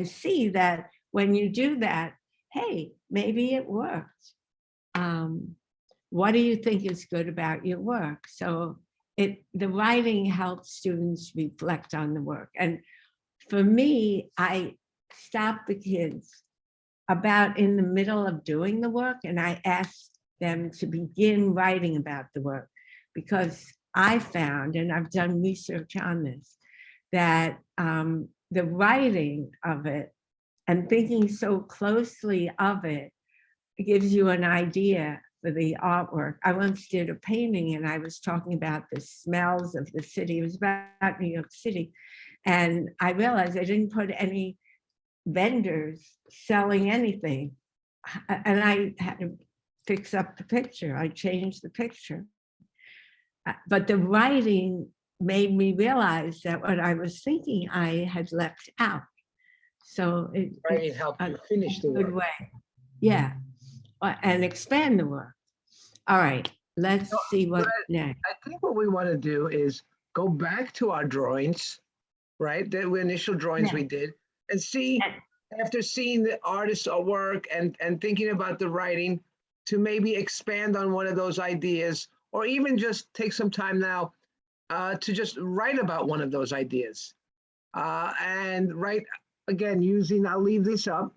see that when you do that, hey, maybe it worked. What do you think is good about your work? So the writing helps students reflect on the work. And for me, I stop the kids about in the middle of doing the work, and I ask them to begin writing about the work, because I found, and I've done research on this, that the writing of it and thinking so closely of it gives you an idea for the artwork. I once did a painting and I was talking about the smells of the city. It was about New York City. And I realized I didn't put any vendors selling anything. And I had to fix up the picture. I changed the picture. But the writing made me realize that what I was thinking I had left out. So it helped you finish the good work. way. Yeah, and expand the work. All right, let's see what next. I think what we want to do is go back to our drawings, right? The initial drawings we did, and see, after seeing the artist's work and thinking about the writing, to maybe expand on one of those ideas, or even just take some time now to just write about one of those ideas. And write, again, using, I'll leave this up,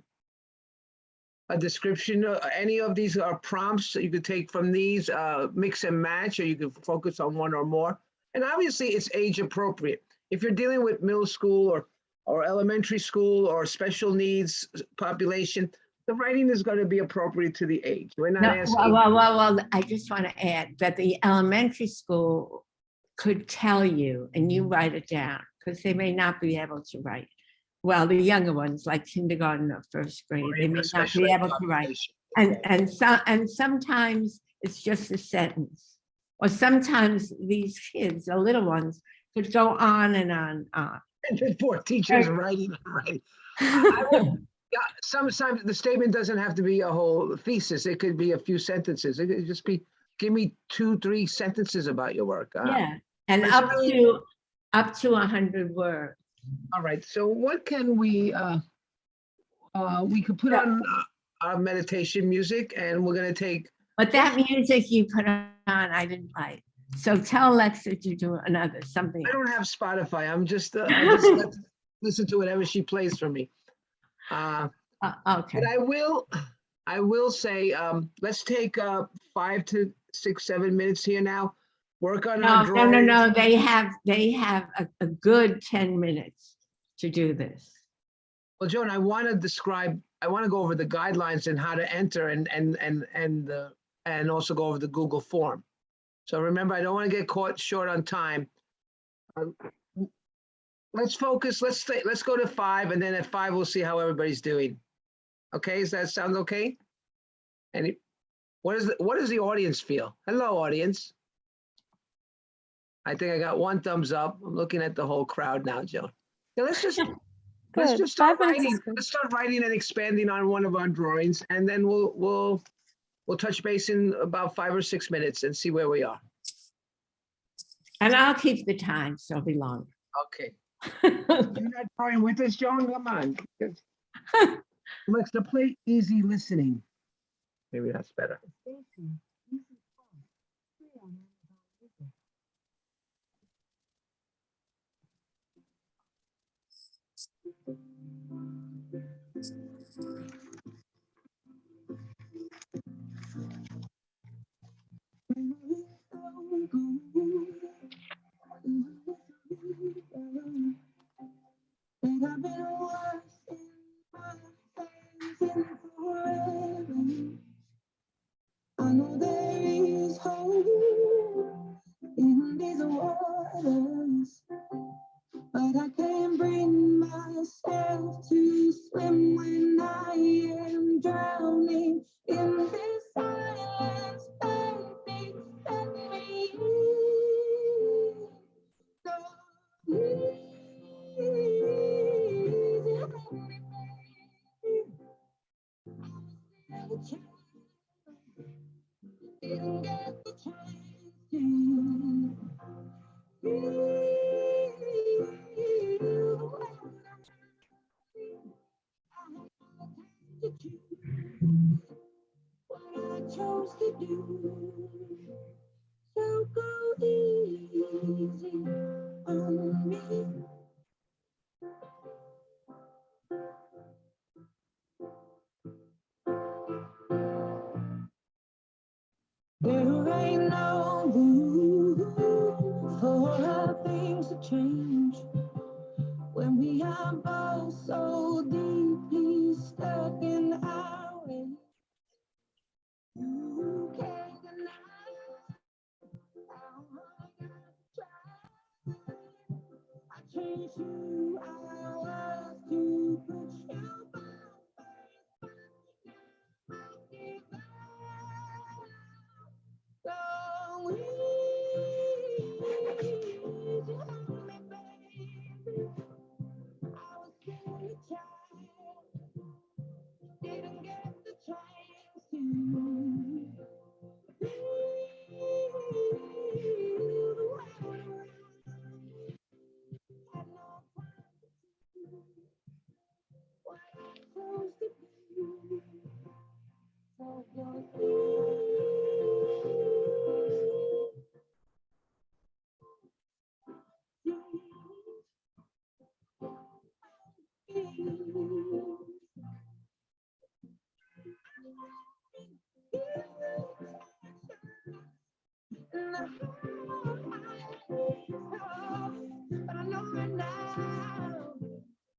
a description. Any of these are prompts that you could take from these, mix and match, or you could focus on one or more. And obviously it's age appropriate. If you're dealing with middle school or elementary school or special needs population, the writing is going to be appropriate to the age. We're not asking. Well, I just want to add that the elementary school could tell you, and you write it down, because they may not be able to write. Well, the younger ones, like kindergarten or first grade, they may not be able to write. And sometimes it's just a sentence. Or sometimes these kids, the little ones, could go on and on. And poor teachers writing and writing. Yeah, sometimes the statement doesn't have to be a whole thesis. It could be a few sentences. It could just be, give me 2-3 sentences about your work. Yeah, and up to 100 words. All right, so what can we could put on our meditation music, and we're going to take. But that music you put on, I didn't like. So tell Alexa to do something. I don't have Spotify. I just listen to whatever she plays for me. Okay. But I will say, let's take 5 to 6, 7 minutes here now. Work on our drawings. No. They have a good 10 minutes to do this. Well, Joan, I want to go over the guidelines and how to enter and also go over the Google form. So remember, I don't want to get caught short on time. Let's focus, let's go to 5, and then at 5, we'll see how everybody's doing. Okay, does that sound okay? And what does the audience feel? Hello, audience. I think I got 1 thumbs up. I'm looking at the whole crowd now, Joan. Yeah, let's just Good. start 5 minutes is writing. good. Let's start writing and expanding on one of our drawings, and then we'll touch base in about 5 or 6 minutes and see where we are. And I'll keep the time, so it'll be long. Okay. You're not drawing with us, Joan? Come on. Alexa, play easy listening. Maybe that's better. Stacy, easy call. Free on Amazon Music. And I've been washing my hands in forever. I know there is hope in these waters, but I can't bring myself to swim when I am drowning in this silence. Baby, let me so easy, let me, baby. I was still a child. Didn't get the chance to feel what I chose to do. So go easy on me. There ain't no room for our things to change when we are both so deeply stuck in our ways. You can't deny how hard I tried. I changed who I was to put you by first, but now I give up. So easy on me, baby. I was still a child, didn't get the chance to feel the world around. Had no time to do what I chose to do. So go but I know right now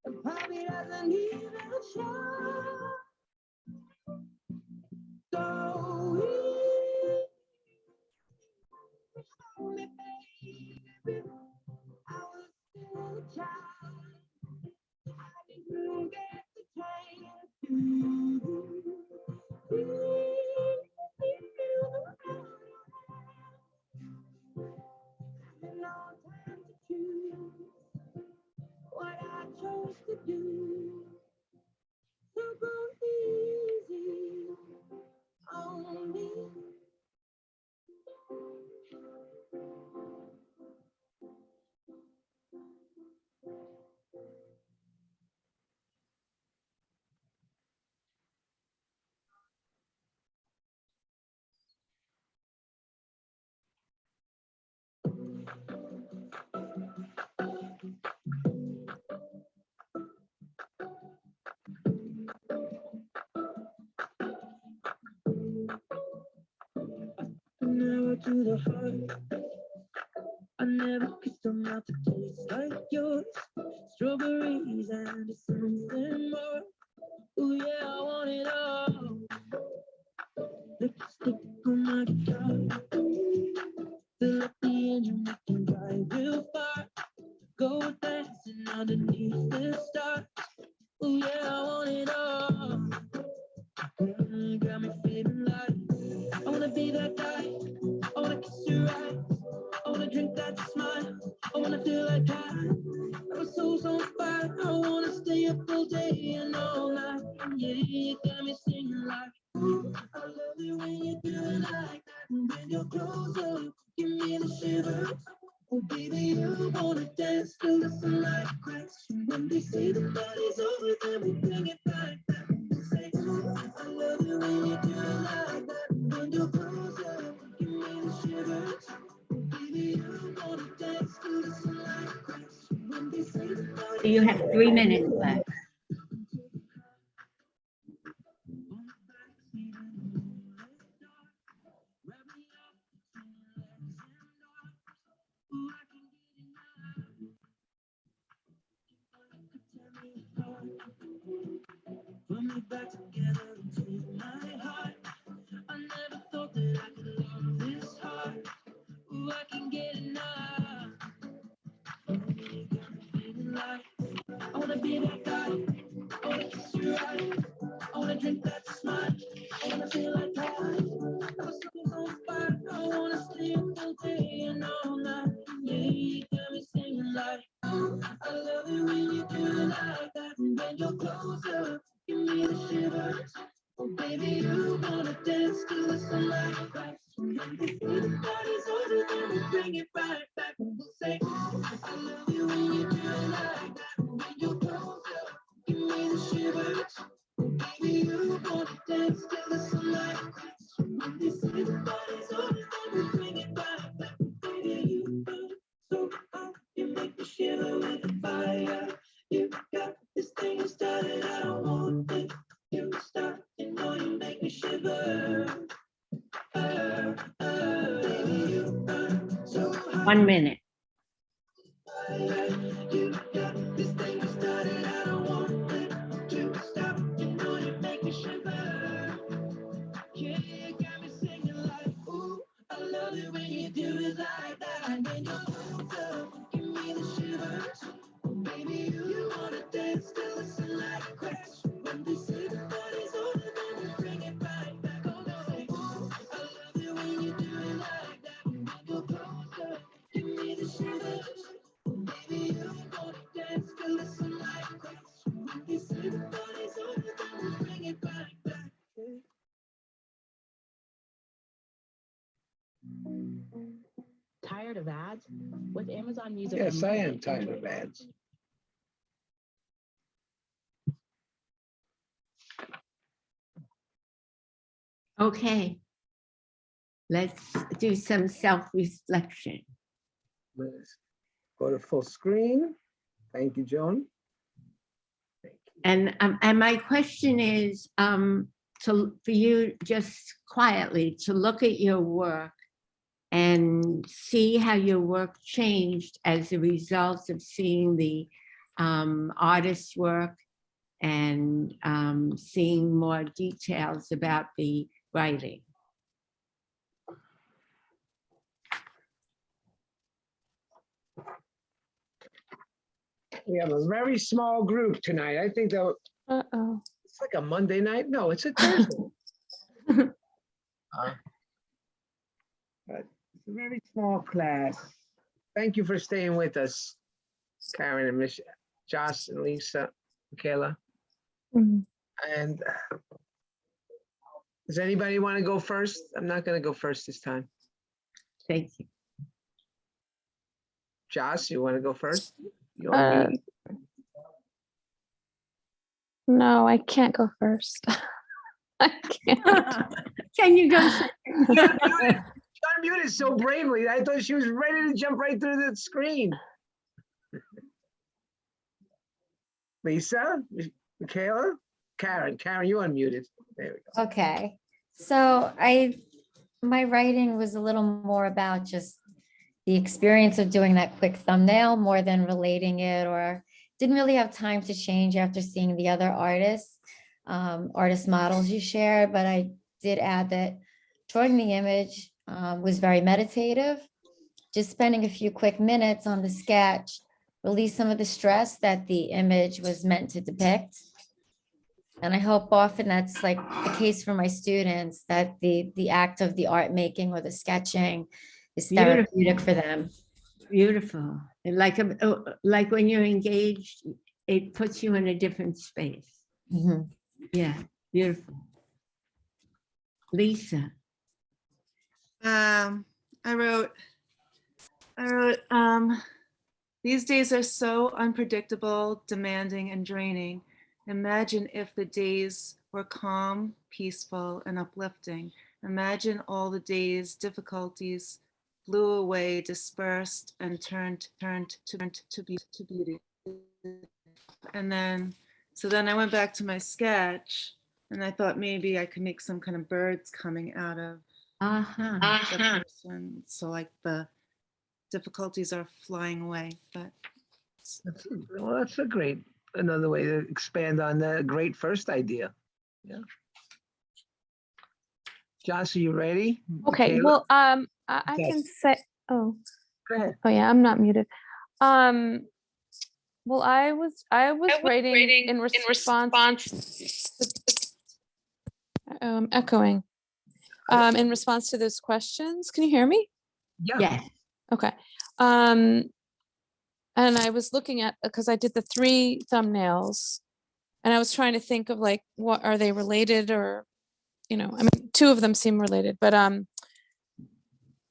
it probably doesn't even show. So easy on me, baby. I was still a child. I didn't get the chance to feel no time to choose what I chose to do. So go easy on me. An arrow to the heart. I never kissed a mouth that tastes like yours. Strawberries and something more. Ooh yeah, I want it all. Lipstick on my guitar. Fill up the engine, we can drive real far. Go dancing underneath the stars. Ooh yeah, I want it all. Got me feeling like I wanna be that guy. I wanna kiss your eyes. I wanna drink that smile. I wanna feel like my soul's on fire. I wanna stay up all day and all night. Yeah, you got me singing like, ooh, I love it when you do it like that. And when you're close up, give me the shivers. Oh, baby, you wanna dance till the sunlight cracks. When they say the party's over, then we bring it right back. We say, ooh, I love it when you do it like that. And when you're close up, give me the shivers. Oh, baby, you wanna dance till the sunlight cracks. When they say the party's You have 3 minutes left. Put me back together into my heart. I never thought that I could love this hard. Ooh, I can get enough. Oh, you got me feeling like I wanna be that guy. I wanna kiss your eyes. I wanna drink that smile. I wanna feel like my soul's on fire. I wanna stay up all day and all night. Yeah, you got me singing like, ooh, I love it when you do it like that. And when you're closer, give me the shivers. Oh, baby, you wanna dance till the sunlight cracks. When they say the party's over, then we bring it right back. And we'll say, ooh, I love you when you do it like that. And when you're closer, give me the shivers. Oh, baby, you wanna dance till the sunlight cracks. When they say the party's over, then we bring it right back. Baby, you burn so hot, you make me shiver with the fire. You got this thing you started, I don't want it. You stop, you know you make me shiver. Baby, you burn so hot. 1 minute. You got this thing you started, I don't want it to stop. You know you make me shiver. Yeah, you got me singing like, ooh, I love it when you do it like that. And when you're closer, give me the shivers. Oh, baby, you wanna dance till the sunlight cracks. When they say the party's over, then we bring it right back. Oh, no, say, ooh, I love it when you do it like that. And when you're closer, give me the shivers. Baby, you wanna dance till the sunlight cracks. When they say the party's over, then we bring it right back. Tired of ads? With Amazon Music. Yes, I am Unlimited, tired of ads. Okay. Let's do some self-reflection. Let's go to full screen. Thank you, Joan. Thank you. And my question is for you just quietly to look at your work and see how your work changed as a result of seeing the artist's work and seeing more details about the writing. We have a very small group tonight. I think that Uh-oh. it's like a Monday night. No, it's a Thursday. But it's a very small class. Thank you for staying with us, Karen and Miss Josh and Lisa, Michaela. Mhm. And does anybody want to go first? I'm not going to go first this time. Thank you. Josh, you want to go first? You're Uh, muted. No, I can't go first. I can't. Can you go? She unmuted so bravely. I thought she was ready to jump right through the screen. Lisa, Michaela, Karen, you unmuted. There we go. Okay, so my writing was a little more about just the experience of doing that quick thumbnail more than relating it, or didn't really have time to change after seeing the other artist models you shared, but I did add that drawing the image was very meditative. Just spending a few quick minutes on the sketch released some of the stress that the image was meant to depict. And I hope often that's like the case for my students, that the act of the art making or the sketching is Beautiful. therapeutic for them. Beautiful. Like when you're engaged, it puts you in a different space. Mhm. Yeah, beautiful. Lisa. I wrote, these days are so unpredictable, demanding, and draining. Imagine if the days were calm, peaceful, and uplifting. Imagine all the days' difficulties blew away, dispersed, and turned to beauty. And then, so then I went back to my sketch, and I thought maybe I could make some kind of birds coming out of the person. So like the difficulties are flying away, but That's a great, another way to expand on that great first idea. Yeah. Josh, are you ready? Okay, Michaela? well, I Okay. can say, oh, Go ahead. oh yeah, I'm not muted. Well, I was writing in response to, echoing, in response to those questions. Can you hear me? Yeah. Yes. Okay. And I was looking at, because I did the 3 thumbnails, and I was trying to think of like, what are they related, or, I mean, 2 of them seem related, but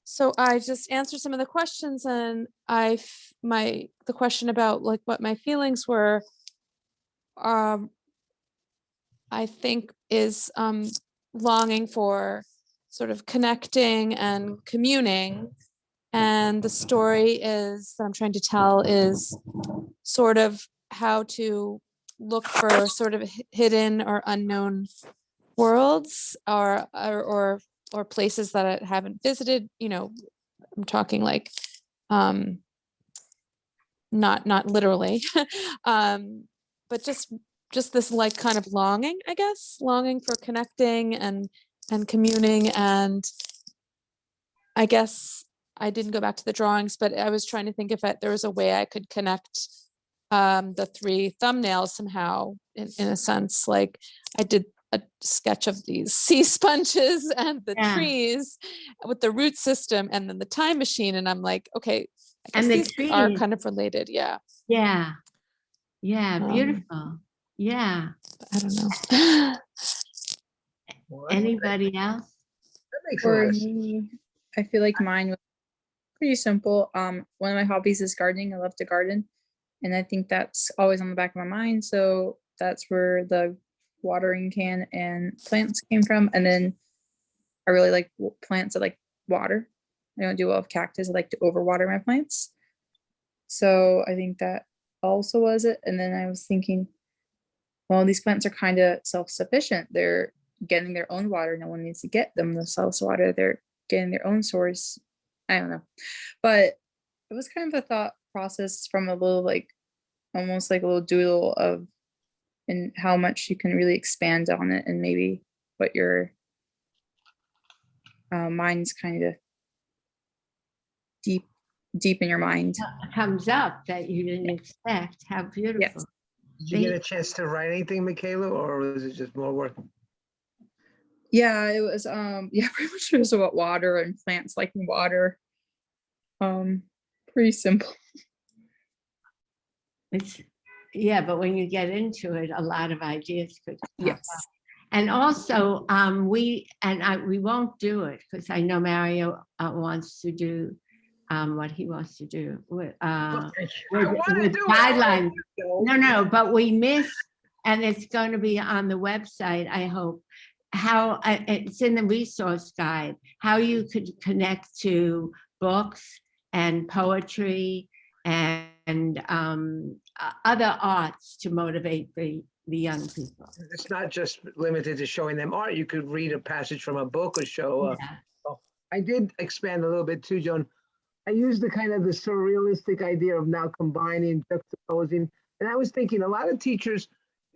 so I just answered some of the questions, and the question about like what my feelings were, I think is longing for sort of connecting and communing. And the story that I'm trying to tell is sort of how to look for sort of hidden or unknown worlds, or places that I haven't visited. I'm talking like not literally, but just this like kind of longing, I guess, longing for connecting and communing. And I guess I didn't go back to the drawings, but I was trying to think if there was a way I could connect the 3 thumbnails somehow, in a sense. Like I did a sketch of these sea sponges and the trees with the root system, and then the time machine. And I'm like, okay, I guess And the these are trees. kind of related. Yeah. Yeah. Yeah, beautiful. Yeah. I don't know. Well, Anybody else? that makes a lot For of sense. me, I feel like mine was pretty simple. One of my hobbies is gardening. I love to garden, and I think that's always on the back of my mind. So that's where the watering can and plants came from. And then I really like plants that like water. I don't do well with cactus. I like to overwater my plants. So I think that also was it. And then I was thinking, well, these plants are kind of self-sufficient. They're getting their own water. No one needs to get them themselves water. They're getting their own source. I don't know. But it was kind of a thought process from a little like, almost like a little doodle of, and how much you can really expand on it, and maybe what your mind's kind of deep in your mind. Comes up that you didn't expect. How beautiful. Yes. Did you get a chance to write anything, Michaela, or was it just more work? Yeah, it was yeah, pretty much it was about water and plants liking water. Pretty simple. Yeah, but when you get into it, a lot of ideas could pop Yes. up. And also, we won't do it because I know Mario wants to do what he wants to do with guidelines. No, but we miss, and it's going to be on the website, I hope, how it's in the resource guide, how you could connect to books and poetry and other arts to motivate the young people. It's not just limited to showing them art. You could read a passage from a book or show. Yeah. I did expand a little bit too, Joan. I used the kind of the surrealistic idea of now combining, juxtaposing. And I was thinking a lot of teachers,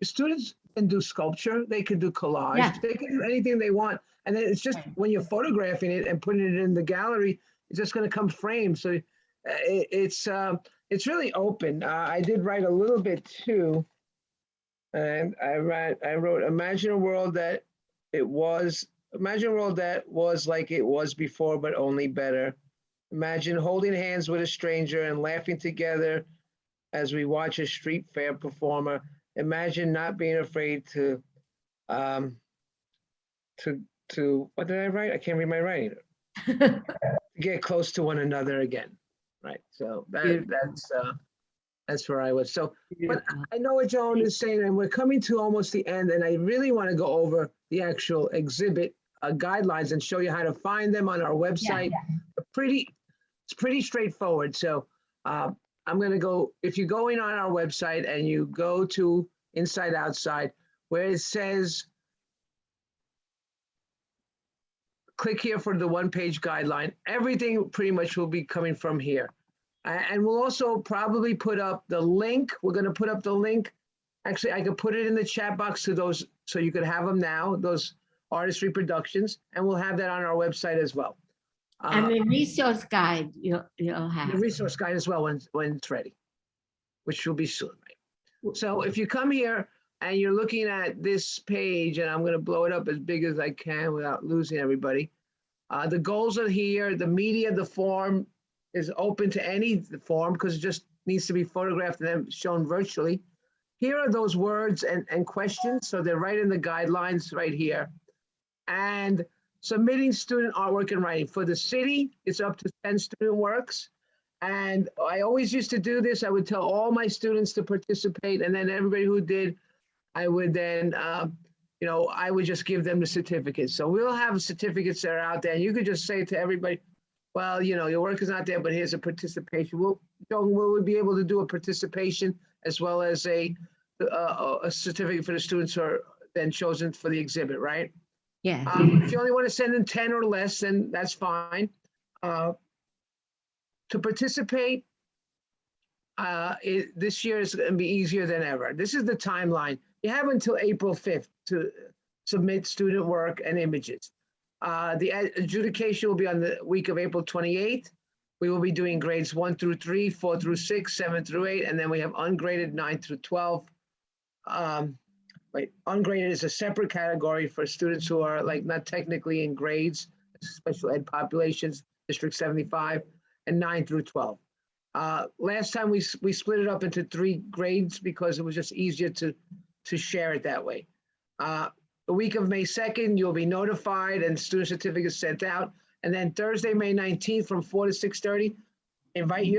students can do sculpture, they can do collage, Yeah. they can do anything they want. And then it's just when you're photographing it and putting it in the gallery, it's just going to come framed. So it's really open. I did write a little bit too. And I wrote, imagine a world that was like it was before, but only better. Imagine holding hands with a stranger and laughing together as we watch a street fair performer. Imagine not being afraid to what did I write? I can't read my writing. To get close to one another again, right? So that's where I was. So, but I know what Joan is saying, and we're coming to almost the end, and I really want to go over the actual exhibit guidelines and show you how to find them on our website. It's pretty straightforward. So I'm going to go, if you're going on our website and you go to Inside Outside, where it says, click here for the one-page guideline, everything pretty much will be coming from here. And we'll also probably put up the link. We're going to put up the link. Actually, I could put it in the chat box to those, so you could have them now, those artist reproductions, and we'll have that on our website as well. And the resource guide you'll have. The resource guide as well when it's ready, which will be soon. Right? So if you come here and you're looking at this page, and I'm going to blow it up as big as I can without losing everybody. The goals are here. The media, the form is open to any form because it just needs to be photographed and then shown virtually. Here are those words and questions. So they're right in the guidelines right here. And submitting student artwork and writing. For the city, it's up to 10 student works. And I always used to do this. I would tell all my students to participate, and then everybody who did, I would then, I would just give them the certificates. So we'll have certificates that are out there, and you could just say to everybody, well, your work is not there, but here's a participation. We'll be able to do a participation as well as a certificate for the students who are then chosen for the exhibit, right? Yeah. If you only want to send in 10 or less, then that's fine. To participate, this year is going to be easier than ever. This is the timeline. You have until April 5th to submit student work and images. The adjudication will be on the week of April 28th. We will be doing grades 1 through 3, 4 through 6, 7 through 8, and then we have ungraded 9 through 12. Ungraded is a separate category for students who are not technically in grades, special ed populations, District 75, and 9 through 12. Last time we split it up into 3 grades because it was just easier to share it that way. The week of May 2nd, you'll be notified and student certificates sent out. And then Thursday, May 19th from 4 to 6:30, invite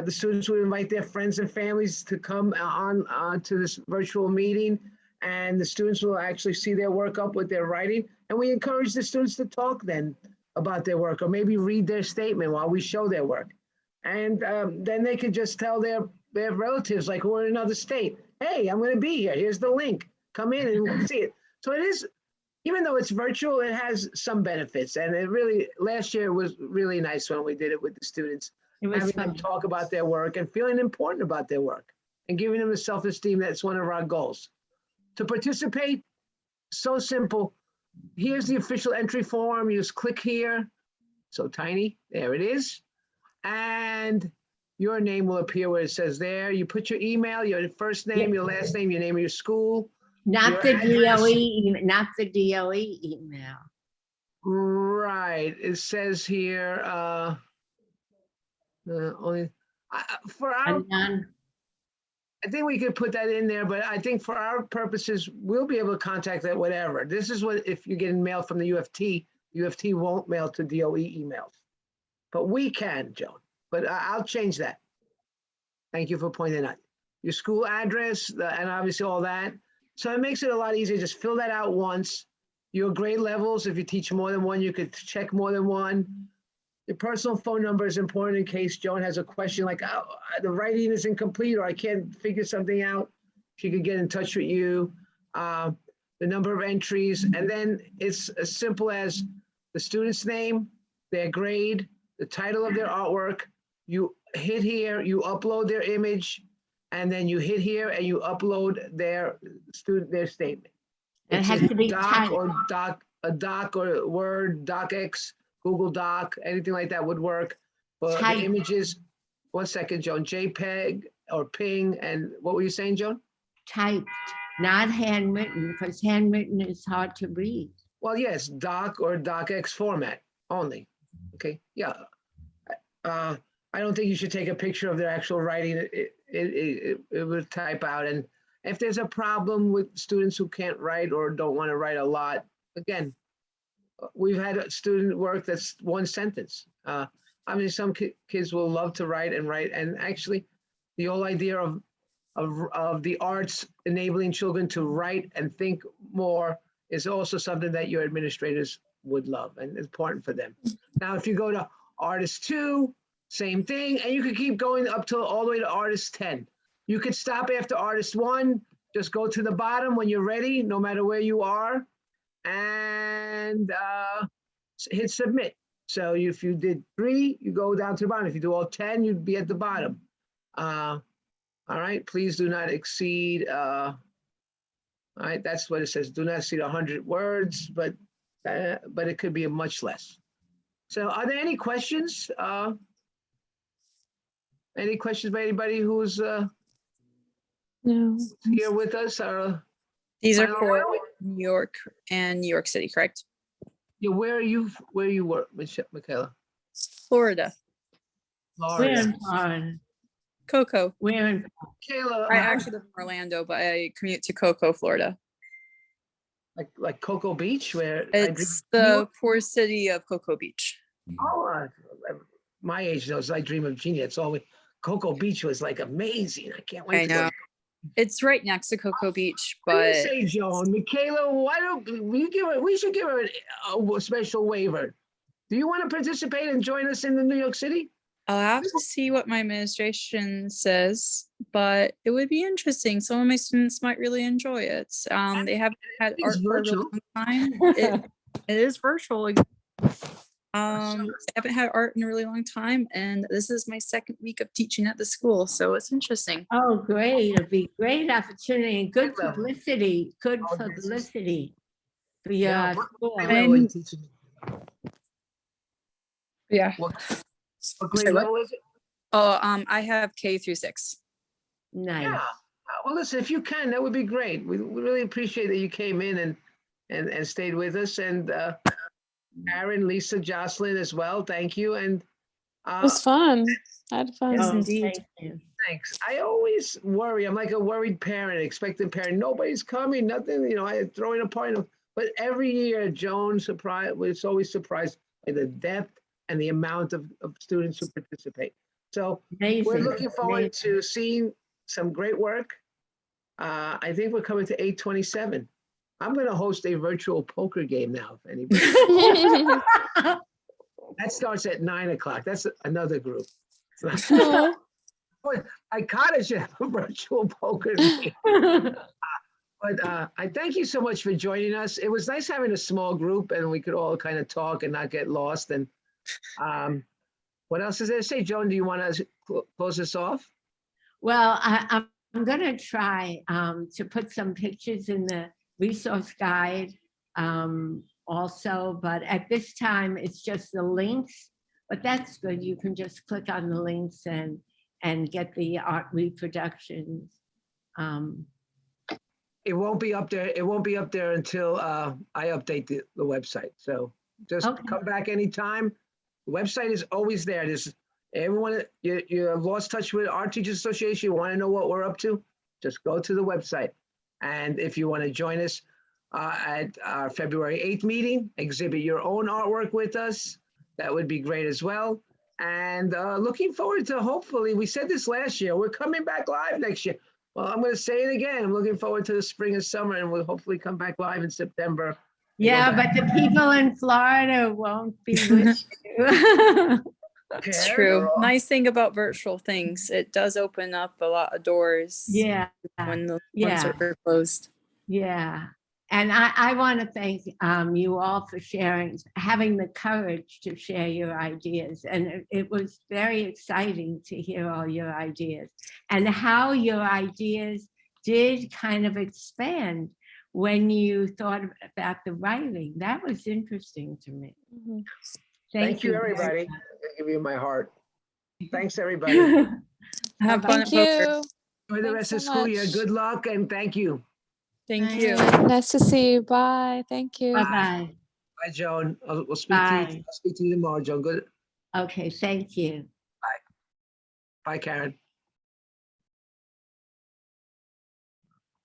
the students will invite their friends and families to come on to this virtual meeting. And the students will actually see their work up with their writing. And we encourage the students to talk then about their work, or maybe read their statement while we show their work. And then they could just tell their relatives, like who are in another state, hey, I'm going to be here. Here's the link. Come in and see it. So it is, even though it's virtual, it has some benefits. And it really, last year was really nice when we did it with the students, having them talk about their work and feeling important about their work and giving them the self-esteem. That's one of our goals. To participate, so simple. Here's the official entry form. You just click here. So tiny, there it is. And your name will appear where it says there. You put your email, your first name, your last name, your name of your school. Not the DOE, not the DOE email. Right. It says here, only for our, I think we could put that in there, but I think for our purposes, we'll be able to contact that, whatever. This is what, if you're getting mail from the UFT won't mail to DOE emails. But we can, Joan. But I'll change that. Thank you for pointing out. Your school address, and obviously all that. So it makes it a lot easier. Just fill that out once. Your grade levels, if you teach more than one, you could check more than one. Your personal phone number is important in case Joan has a question like, oh, the writing is incomplete or I can't figure something out. She could get in touch with you. The number of entries. And then it's as simple as the student's name, their grade, the title of their artwork. You hit here, you upload their image, and then you hit here and you upload their statement. It It's has in to be doc typed. or a doc or Word, DocX, Google Doc, anything like that would work. But the Typed. images, 1 second, Joan, JPEG or PNG, and what were you saying, Joan? Typed, not handwritten, because handwritten is hard to read. Well, yes, doc or docx format only. Okay, yeah. I don't think you should take a picture of their actual writing. It will type out. And if there's a problem with students who can't write or don't want to write a lot, again, we've had a student work that's one sentence. I mean, some kids will love to write, and actually, the whole idea of the arts enabling children to write and think more is also something that your administrators would love and important for them. Now, if you go to Artist 2, same thing, and you could keep going up to all the way to Artist 10. You could stop after Artist 1, just go to the bottom when you're ready, no matter where you are, and hit submit. So if you did 3, you go down to the bottom. If you do all 10, you'd be at the bottom. All right, please do not exceed, all right, that's what it says. Do not exceed 100 words, but it could be a much less. So are there any questions? Any questions by anybody who's No. here with us? These are Final for round? New York and New York City, correct? Yeah, where you work, Michaela? Florida. We're Florida. in Florida. Cocoa. We're in, Michaela, I actually live in Orlando, but I commute to Cocoa, Florida. like Cocoa Beach, where It's the poor city of Cocoa Beach. My age knows I dream of genius. It's always Cocoa Beach was like amazing. I can't wait I to go. know. It's right next to Cocoa Beach, What do you but say, Joan? Michaela, why don't we should give her a special waiver. Do you want to participate and join us in the New York City? I'll have to see what my administration says, but it would be interesting. Some of my students might really enjoy it. They haven't had It's art for a really virtual. long time. It is virtual. I haven't had art in a really long time, and this is my second week of teaching at the school, so it's interesting. oh, great. It'd be great opportunity and good Grade level. publicity, good Oh, yes. publicity for Yeah, your school. What grade level are you teaching? Yeah. What Sorry, grade what? level is it? Oh, I have K through 6. Nice. Yeah. Well, listen, if you can, that would be great. We really appreciate that you came in and stayed with us. And Aaron, Lisa, Jocelyn as well. Thank you. And It was fun. I had fun. Yes, Oh, indeed. thank you. thanks. I always worry. I'm like a worried parent, expectant parent. Nobody's coming, nothing, I throwing a party. But every year, Joan was always surprised by the depth and the amount of students who participate. So Amazing. we're looking forward amazing. to seeing some great work. I think we're coming to 8/27. I'm going to host a virtual poker game now, if anybody. That starts at 9 o'clock. That's another group. Aw. I kind of should have a virtual poker game. But I thank you so much for joining us. It was nice having a small group and we could all kind of talk and not get lost. And what else is there to say? Joan, do you want to close this off? Well, I'm going to try to put some pictures in the resource guide also, but at this time it's just the links, but that's good. You can just click on the links and get the art reproductions. It won't be up there. It won't be up there until I update the website. So just Okay. come back anytime. The website is always there. There's everyone, you have lost touch with Art Teachers Association, you want to know what we're up to, just go to the website. And if you want to join us at our February 8th meeting, exhibit your own artwork with us, that would be great as well. And looking forward to, hopefully, we said this last year, we're coming back live next year. Well, I'm going to say it again. I'm looking forward to the spring and summer, and we'll hopefully come back live in September. Yeah, but the people in Florida won't be with you. It's true. Nice thing about virtual things, it does open up a lot of doors Yeah, when the ones yeah. are closed. yeah. And I want to thank you all for sharing, having the courage to share your ideas. And it was very exciting to hear all your ideas and how your ideas did kind of expand when you thought about the writing. That was interesting to me. Mhm. Thank you, very everybody. much. I give you my heart. Thanks, everybody. Have fun Thank at you. poker. Enjoy the Thanks rest so of school year. much. Good luck and thank you. Thank Nice. you. Nice to see you. Bye. Thank you. Bye-bye. Bye, Joan. We'll speak to you. Bye. I'll speak to you tomorrow, Joan. Good. Okay, thank you. Bye, Karen.